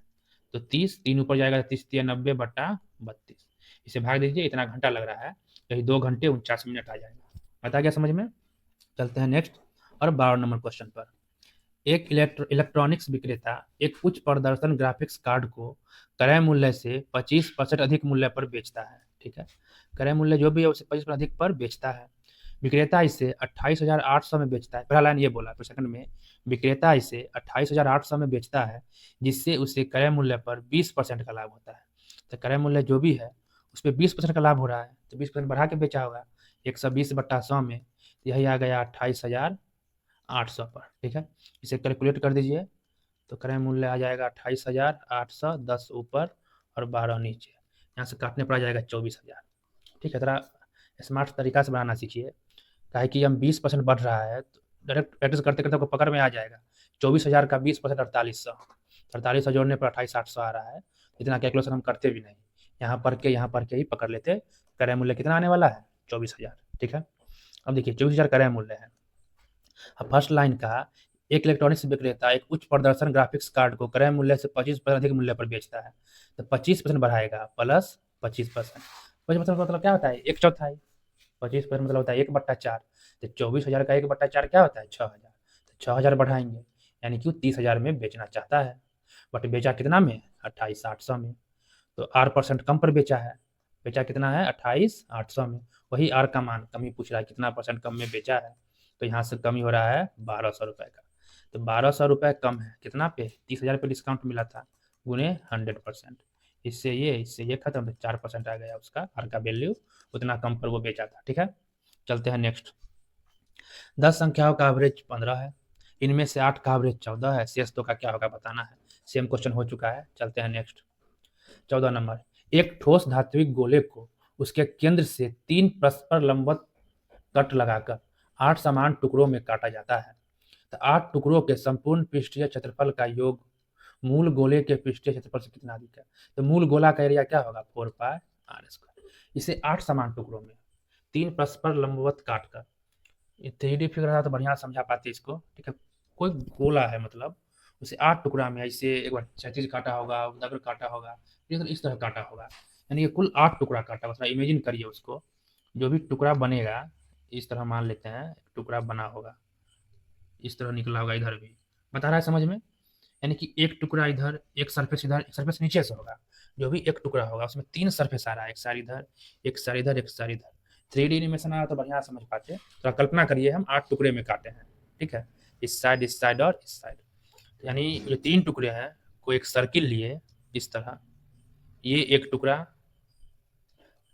तो 30 3 ऊपर जाएगा 30 90/32। इसे भाग दीजिए, इतना घंटा लग रहा है, यही 2 घंटे 49 मिनट आ जाएगा। बता गया समझ में। चलते हैं नेक्स्ट और 12 नंबर क्वेश्चन पर। एक इलेक्ट्रॉनिक्स विक्रेता एक उच्च प्रदर्शन ग्राफिक्स कार्ड को क्रय मूल्य से 25% अधिक मूल्य पर बेचता है। ठीक है, क्रय मूल्य जो भी है उसे 25% अधिक पर बेचता है। विक्रेता इसे 28,800 में बेचता है। पहला लाइन ये बोला, फिर सेकंड में विक्रेता इसे 28,800 में बेचता है, जिससे उसे क्रय मूल्य पर 20% का लाभ होता है। तो क्रय मूल्य जो भी है उस पर 20% का लाभ हो रहा है, तो 20% बढ़ा के बेचा होगा 120/100 में, यही आ गया 28,800 पर। ठीक है, इसे कैलकुलेट कर दीजिए तो क्रय मूल्य आ जाएगा 28,800, 10 ऊपर और 12 नीचे, यहाँ से काटने पर आ जाएगा 24,000। ठीक है, थोड़ा स्मार्ट तरीका से बनाना सीखिए, काहे कि हम 20% बढ़ रहा है तो डायरेक्ट प्रैक्टिस करते करते आपको पकड़ में आ जाएगा। 24,000 का 20% 4800, 4800 जोड़ने पर 28,800 आ रहा है। इतना कैलकुलेशन हम करते भी नहीं, यहाँ पढ़ के ही पकड़ लेते। क्रय मूल्य कितना आने वाला है 24,000। ठीक है, अब देखिए 24,000 क्रय मूल्य है। अब फर्स्ट लाइन का, एक इलेक्ट्रॉनिक्स विक्रेता एक उच्च प्रदर्शन ग्राफिक्स कार्ड को क्रय मूल्य से 25% अधिक मूल्य पर बेचता है, तो 25% बढ़ाएगा प्लस 25%। 25% मतलब क्या होता है 1/4। 25% मतलब होता है 1/4। तो 24,000 का 1/4 क्या होता है 6,000। तो 6,000 बढ़ाएंगे, यानी कि 30,000 में बेचना चाहता है, बट बेचा कितना में 28,800 में। तो R% कम पर बेचा है, बेचा कितना है 28,800 में। वही R का मान कमी पूछ रहा है, कितना परसेंट कम में बेचा है, तो यहाँ से कमी हो रहा है 1,200 रुपये का। तो 1,200 रुपये कम है कितना पे, 30,000 पे डिस्काउंट मिला था, गुने 100%। इससे ये खत्म, तो 4% आ गया उसका R का वैल्यू, उतना कम पर वो बेचा था। ठीक है, चलते हैं नेक्स्ट। 10 संख्याओं का एवरेज 15 है, इनमें से 8 का एवरेज 14 है, शेष 2 का क्या होगा बताना है। सेम क्वेश्चन हो चुका है, चलते हैं नेक्स्ट। 14 नंबर, एक ठोस धात्विक गोले को उसके केंद्र से 3 परस्पर लंबवत कट लगाकर 8 समान टुकड़ों में काटा जाता है। तो 8 टुकड़ों के संपूर्ण पृष्ठीय क्षेत्रफल का योग मूल गोले के पृष्ठीय क्षेत्रफल से कितना अधिक है। तो मूल गोला का एरिया क्या होगा, 4πr²। इसे 8 समान टुकड़ों में 3 परस्पर लंबवत काटकर, 3D फिगर रहा तो बढ़िया समझा पाते इसको। ठीक है, कोई गोला है मतलब उसे 8 टुकड़ा में, ऐसे एक बार क्षैतिज काटा होगा, उधर काटा होगा, इस तरह काटा होगा, यानी कि कुल 8 टुकड़ा काटा होगा। इमेजिन करिए उसको, जो भी टुकड़ा बनेगा इस तरह मान लेते हैं, टुकड़ा बना होगा, इस तरह निकला होगा, इधर भी बता रहा है समझ में। यानी कि एक टुकड़ा इधर, एक सरफेस इधर, एक सरफेस नीचे से होगा। जो भी एक टुकड़ा होगा उसमें 3 सरफेस आ रहा है, एक साइड इधर, एक साइड इधर, एक साइड इधर। 3D एनिमेशन आया तो बढ़िया समझ पाते। तो कल्पना करिए हम 8 टुकड़े में काटे हैं। ठीक है, इस साइड और इस साइड, यानी ये 3 टुकड़े हैं, को एक सर्किल लिए इस तरह, ये एक टुकड़ा,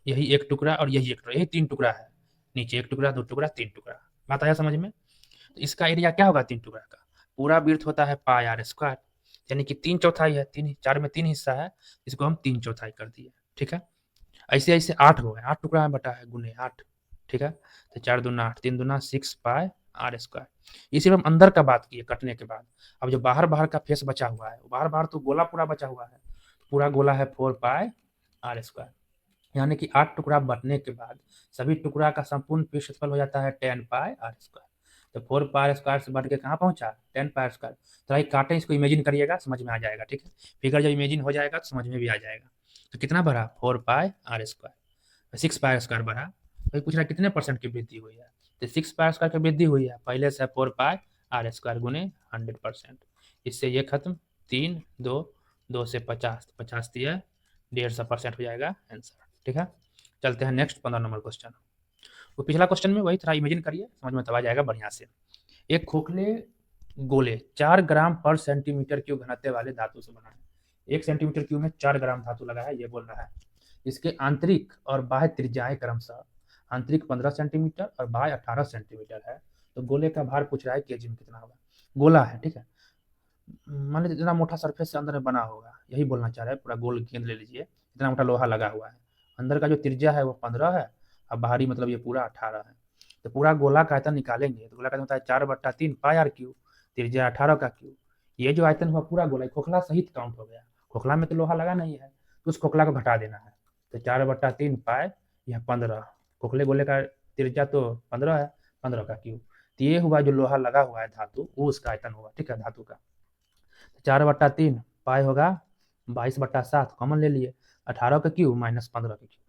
यही एक टुकड़ा और यही एक टुकड़ा, यही 3 टुकड़ा है। नीचे एक टुकड़ा, 2 टुकड़ा, 3 टुकड़ा। बात आया समझ में। तो इसका एरिया क्या होगा 3 टुकड़ा का, पूरा वृत्त होता है πr², यानी कि 3/4 है, 4 में 3 हिस्सा है, इसको हम 3/4 कर दिए। ठीक है, ऐसे ऐसे 8 हो गए, 8 टुकड़ा में बटा है, गुने 8। ठीक है, तो 4 दूना 8, 3 दूना 6πr²। ये सिर्फ हम अंदर का बात किए कटने के बाद। अब जो बाहर बाहर का फेस बचा हुआ है, बाहर तो गोला पूरा बचा हुआ है, पूरा गोला है 4πr²। यानी कि 8 टुकड़ा बटने के बाद सभी टुकड़ा का संपूर्ण पृष्ठफल हो जाता है 10πr²। तो 4πr² से बढ़ के कहाँ पहुंचा, 10πr²। तो काटे, इसको इमेजिन करिएगा, समझ में आ जाएगा। ठीक है, फिगर जब इमेजिन हो जाएगा तो समझ में भी आ जाएगा। तो कितना बढ़ा, 4πr², 6πr² बढ़ा। तो पूछ रहा है कितने परसेंट की वृद्धि हुई है, तो 6πr² की वृद्धि हुई है, पहले से 4πr² गुने 100%। इससे ये खत्म, 3 2 2 से 50, 50 दिया 150% हो जाएगा आंसर। ठीक है, चलते हैं नेक्स्ट 15 नंबर क्वेश्चन। वो पिछला क्वेश्चन में वही थोड़ा इमेजिन करिए, समझ में तब आ जाएगा बढ़िया से। एक खोखले गोले 4 ग्राम पर सेंटीमीटर क्यूब घनत्व वाले धातु से बना है। 1 सेंटीमीटर क्यूब में 4 ग्राम धातु लगा है, ये बोल रहा है। इसके आंतरिक और बाह्य त्रिज्याएं क्रमशः, आंतरिक 15 सेंटीमीटर और बाह्य 18 सेंटीमीटर है। तो गोले का भार पूछ रहा है केजी में कितना होगा। गोला है, ठीक है, मान लीजिए इतना मोटा सरफेस से अंदर में बना होगा, यही बोलना चाह रहा है। पूरा गोल गेंद ले लीजिए, इतना मोटा लोहा लगा हुआ है, अंदर का जो त्रिज्या है वो 15 है, और बाहरी मतलब ये पूरा 18 है। तो पूरा गोला का आयतन निकालेंगे तो गोला का होता है 4/3 πr³, त्रिज्या 18 का क्यूब। ये जो आयतन हुआ पूरा गोला, खोखला सहित काउंट हो गया, खोखला में तो लोहा लगा नहीं है, तो उस खोखला को घटा देना है। तो 4/3 पाई, यह 15, खोखले गोले का त्रिज्या तो 15 है, 15 का क्यूब। तो ये हुआ जो लोहा लगा हुआ है धातु, वो उसका आयतन हुआ। ठीक है, धातु का 4/3 पाई होगा 22/7, कॉमन ले लिए, 18 का क्यूब माइनस 15 का क्यूब।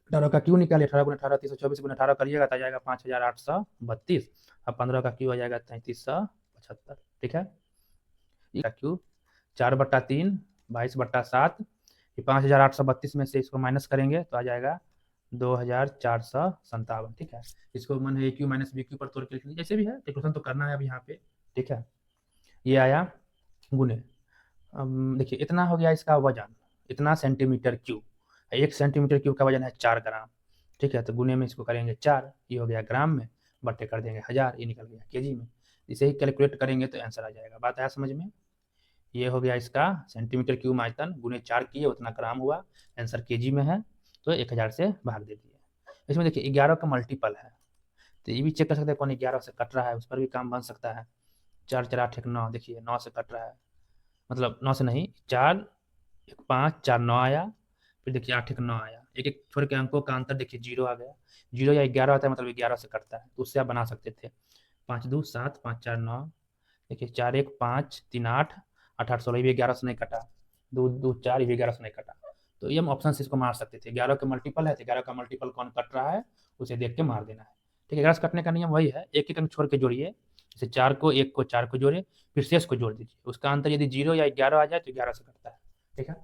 18 का क्यूब निकालिए, 18 गुना 18 324 गुना 18 करिएगा तो आ जाएगा 5832, और 15 का क्यूब आ जाएगा 3375। ठीक है, क्यूब 4/3 22/7, 5832 में से इसको माइनस करेंगे तो आ जाएगा 2457। ठीक है, इसको मन है क्यू माइनस बी क्यू पर तोड़ के लिख लीजिए, जैसे भी है, कैलकुलेशन तो करना है अब यहाँ पे। ठीक है, ये आया गुने, देखिए इतना हो गया इसका वजन, इतना सेंटीमीटर क्यूब, 1 सेंटीमीटर क्यूब का वजन है 4 ग्राम। ठीक है, तो गुने में इसको करेंगे 4, ये हो गया ग्राम में, बट्टे कर देंगे 1000, ये निकल गया केजी में। इसे ही कैलकुलेट करेंगे तो आंसर आ जाएगा। बात आया समझ में। ये हो गया इसका सेंटीमीटर क्यूब आयतन, गुने 4 किए उतना ग्राम हुआ, आंसर केजी में है, तो 1000 से भाग दे दिए। इसमें देखिए 11 का मल्टीपल है, तो ये भी चेक कर सकते हैं कौन 11 से कट रहा है, उस पर भी काम बन सकता है। 4 4 8 1 9, देखिए 9 से कट रहा है, मतलब 9 से नहीं, 4 1 5 4 9 आया, फिर देखिए 8 1 9 आया, एक एक छोड़ के अंकों का अंतर देखिए 0 आ गया। 0 या 11 आता है मतलब 11 से कटता है, तो उससे आप बना सकते थे 5 2 7 5 4 9, देखिए 4 1 5 3 8 8 8 16, ये भी 11 से नहीं कटा, 2 2 4, ये भी 11 से नहीं कटा। तो ये हम ऑप्शन से इसको मार सकते थे, 11 के मल्टीपल है तो 11 का मल्टीपल कौन कट रहा है उसे देख के मार देना है। ठीक है, 11 से कटने का नियम वही है, एक एक अंक छोड़ के जोड़िए, जैसे 4 को 1 को 4 को जोड़े, फिर शेष को जोड़ दीजिए, उसका अंतर यदि 0 या 11 आ जाए तो 11 से कटता है, ठीक है।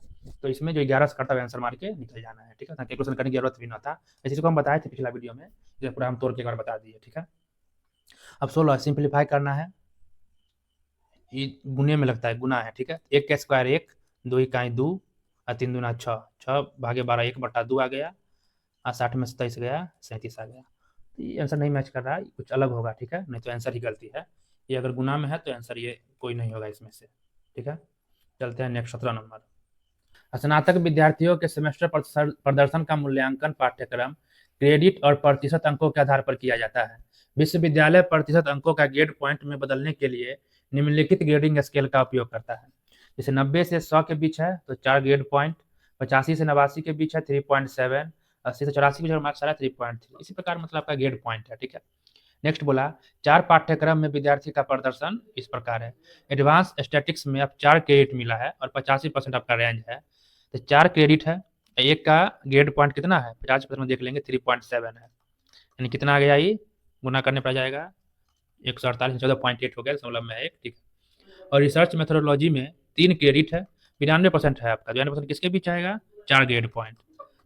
तो इसमें जो 11 से करता हुआ आंसर मार के निकल जाना है, ठीक है, कैलकुलेशन करने की जरूरत भी ना था, इसी को हम बताए थे पिछला वीडियो में, जो पूरा हम तोड़ के एक बार बता दिए, ठीक है। अब 16 सिंप्लीफाई करना है, ये गुने में लगता है, गुना है, ठीक है। 1 का स्क्वायर 1, 2 इकाई 2 और 3 दूना 6, 6 भागे 12 1/2 आ गया, और 60 में 27 गया, 37 आ गया। तो ये आंसर नहीं मैच कर रहा है, कुछ अलग होगा, ठीक है, नहीं तो आंसर ही गलती है। ये अगर गुना में है तो आंसर ये कोई नहीं होगा इसमें से, ठीक है। चलते हैं नेक्स्ट 17 नंबर। स्नातक विद्यार्थियों के सेमेस्टर प्रदर्शन का मूल्यांकन पाठ्यक्रम क्रेडिट और प्रतिशत अंकों के आधार पर किया जाता है। विश्वविद्यालय प्रतिशत अंकों का ग्रेड पॉइंट में बदलने के लिए निम्नलिखित ग्रेडिंग स्केल का उपयोग करता है। जैसे 90 से 100 के बीच है तो 4 ग्रेड पॉइंट, 85 से 89 के बीच है 3.7, 80 से 84 के बीच मार्क्स आ रहा है 3.3। इसी प्रकार मतलब आपका ग्रेड पॉइंट है, ठीक है। नेक्स्ट बोला, 4 पाठ्यक्रम में विद्यार्थी का प्रदर्शन इस प्रकार है। एडवांस स्टैटिक्स में अब 4 क्रेडिट मिला है और 85% आपका रेंज है, तो 4 क्रेडिट है, एक का ग्रेड पॉइंट कितना है 50% में देख लेंगे 3.7 है, यानी कितना आ गया, ये गुना करने पर जाएगा 148 14.8 हो गया, दशमलव में एक, ठीक है। और रिसर्च मेथोडोलॉजी में 3 क्रेडिट है, 92% है आपका, 92% किसके बीच आएगा, 4 ग्रेड पॉइंट,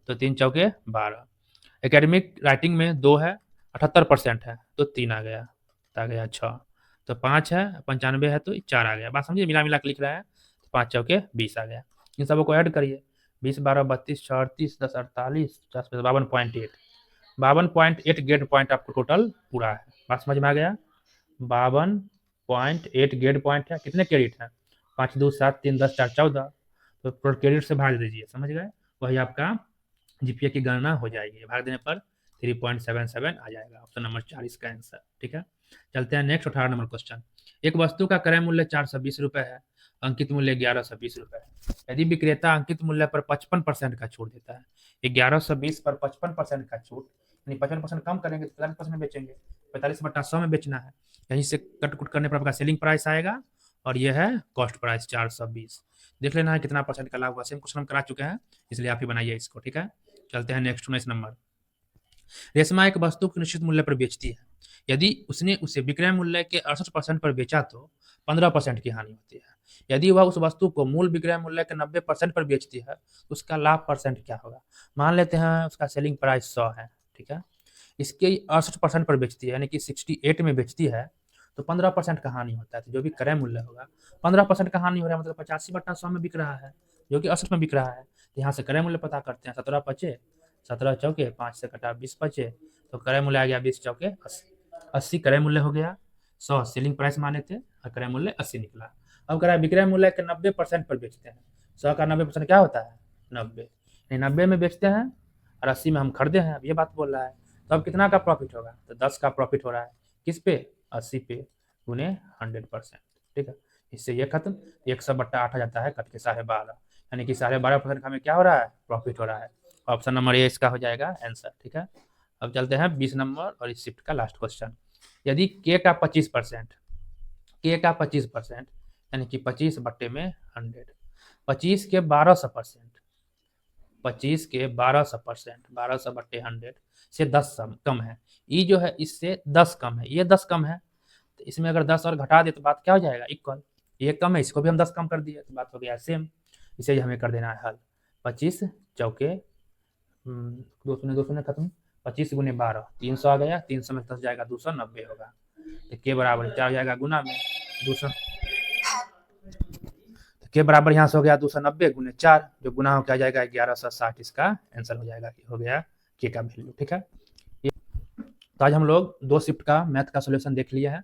तो 3 चौके 12। एकेडमिक राइटिंग में 2 है, 78% है, तो 3 आ गया, तो आ गया 6, तो 5 है, 95 है, तो 4 आ गया। बात समझिए, मिला मिला के लिख रहा है, तो 5 चौके 20 आ गया। इन सबको ऐड करिए, 20 12 32 6 38 10 48 50 52.8, 52.8 ग्रेड पॉइंट आपको टोटल पूरा है। बात समझ में आ गया, 52.8 ग्रेड पॉइंट है। कितने क्रेडिट है, 5 2 7 3 10 4 14, तो टोटल क्रेडिट से भाग दीजिए, समझ गए, वही आपका जीपीए की गणना हो जाएगी, भाग देने पर 3.77 आ जाएगा। ऑप्शन नंबर 4 इसका आंसर, ठीक है। चलते हैं नेक्स्ट 18 नंबर क्वेश्चन। एक वस्तु का क्रय मूल्य 420 रुपए है, अंकित मूल्य 1120 रुपए है। यदि विक्रेता अंकित मूल्य पर 55% का छूट देता है, 1120 पर 55% का छूट, यानी 55% कम करेंगे तो 45% बेचेंगे, 45/100 में बेचना है, यहीं से कट कुट करने पर आपका सेलिंग प्राइस आएगा, और यह है कॉस्ट प्राइस 420। देख लेना है कितना परसेंट का लाभ हुआ, सेम क्वेश्चन हम करा चुके हैं, इसलिए आप ही बनाइए इसको, ठीक है। चलते हैं नेक्स्ट 19 नंबर। रेशमा एक वस्तु को निश्चित मूल्य पर बेचती है, यदि उसने उसे विक्रय मूल्य के 68% पर बेचा तो 15% की हानि होती है। यदि वह उस वस्तु को मूल विक्रय मूल्य के 90% पर बेचती है तो उसका लाभ परसेंट क्या होगा। मान लेते हैं उसका सेलिंग प्राइस 100 है, ठीक है, इसके 68% पर बेचती है, यानी कि 68 में बेचती है, तो 15% का हानि होता है, तो जो भी क्रय मूल्य होगा 15% का हानि हो रहा है, मतलब 85/100 में बिक रहा है, जो कि 68 में बिक रहा है। तो यहाँ से क्रय मूल्य पता करते हैं, 17 पचे 17 चौके 5 से कटा 20 बचे, तो क्रय मूल्य आ गया 20 चौके 80 क्रय मूल्य हो गया, 100 सेलिंग प्राइस माने थे और क्रय मूल्य 80 निकला। अब कह रहा है विक्रय मूल्य के 90% पर बेचते हैं, 100 का 90% क्या होता है 90, 90 में बेचते हैं और 80 में हम खरीदे हैं, अब ये बात बोल रहा है। तो अब कितना का प्रॉफिट होगा, तो 10 का प्रॉफिट हो रहा है, किस पे 80 पे गुने 100%, ठीक है। इससे ये खत्म, 100/8 आ जाता है, कट के 12.5, यानी कि 12.5% का हमें क्या हो रहा है, प्रॉफिट हो रहा है। ऑप्शन नंबर ए इसका हो जाएगा आंसर, ठीक है। अब चलते हैं 20 नंबर और इस शिफ्ट का लास्ट क्वेश्चन। यदि के का 25%, के का 25%, यानी कि 25/100, 25 के 1200%, 25 के 1200%, 1200/100 से 10 कम है, ये जो है इससे 10 कम है, ये 10 कम है, तो इसमें अगर 10 और घटा दे तो बात क्या हो जाएगा, इक्वल। ये कम है, इसको भी हम 10 कम कर दिए तो बात हो गया सेम, इसे हमें कर देना है हल। 25 चौके 2 शून्य खत्म, 25 गुने 12 300 आ गया, 300 में 10 जाएगा 290 होगा, तो के बराबर 4 जाएगा गुना में 200, तो के बराबर यहाँ से हो गया 290 गुने 4, जो गुना हो क्या जाएगा 1160, इसका आंसर हो जाएगा, हो गया के का वैल्यू, ठीक है। तो आज हम लोग 2 शिफ्ट का मैथ का सोल्यूशन देख लिया है।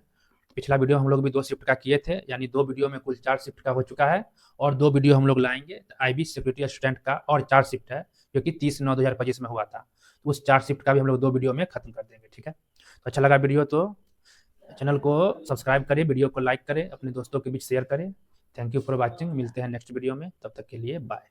पिछला वीडियो हम लोग भी 2 शिफ्ट का किए थे, यानी 2 वीडियो में कुल 4 शिफ्ट का हो चुका है, और 2 वीडियो हम लोग लाएंगे आईबी सिक्योरिटी असिस्टेंट का, और 4 शिफ्ट है जो कि 30/9/2025 में हुआ था, तो उस 4 शिफ्ट का भी हम लोग 2 वीडियो में खत्म कर देंगे, ठीक है। तो अच्छा लगा वीडियो तो चैनल को सब्सक्राइब करें, वीडियो को लाइक करें, अपने दोस्तों के बीच शेयर करें। थैंक यू फॉर वॉचिंग, मिलते हैं नेक्स्ट वीडियो में, तब तक के लिए बाय।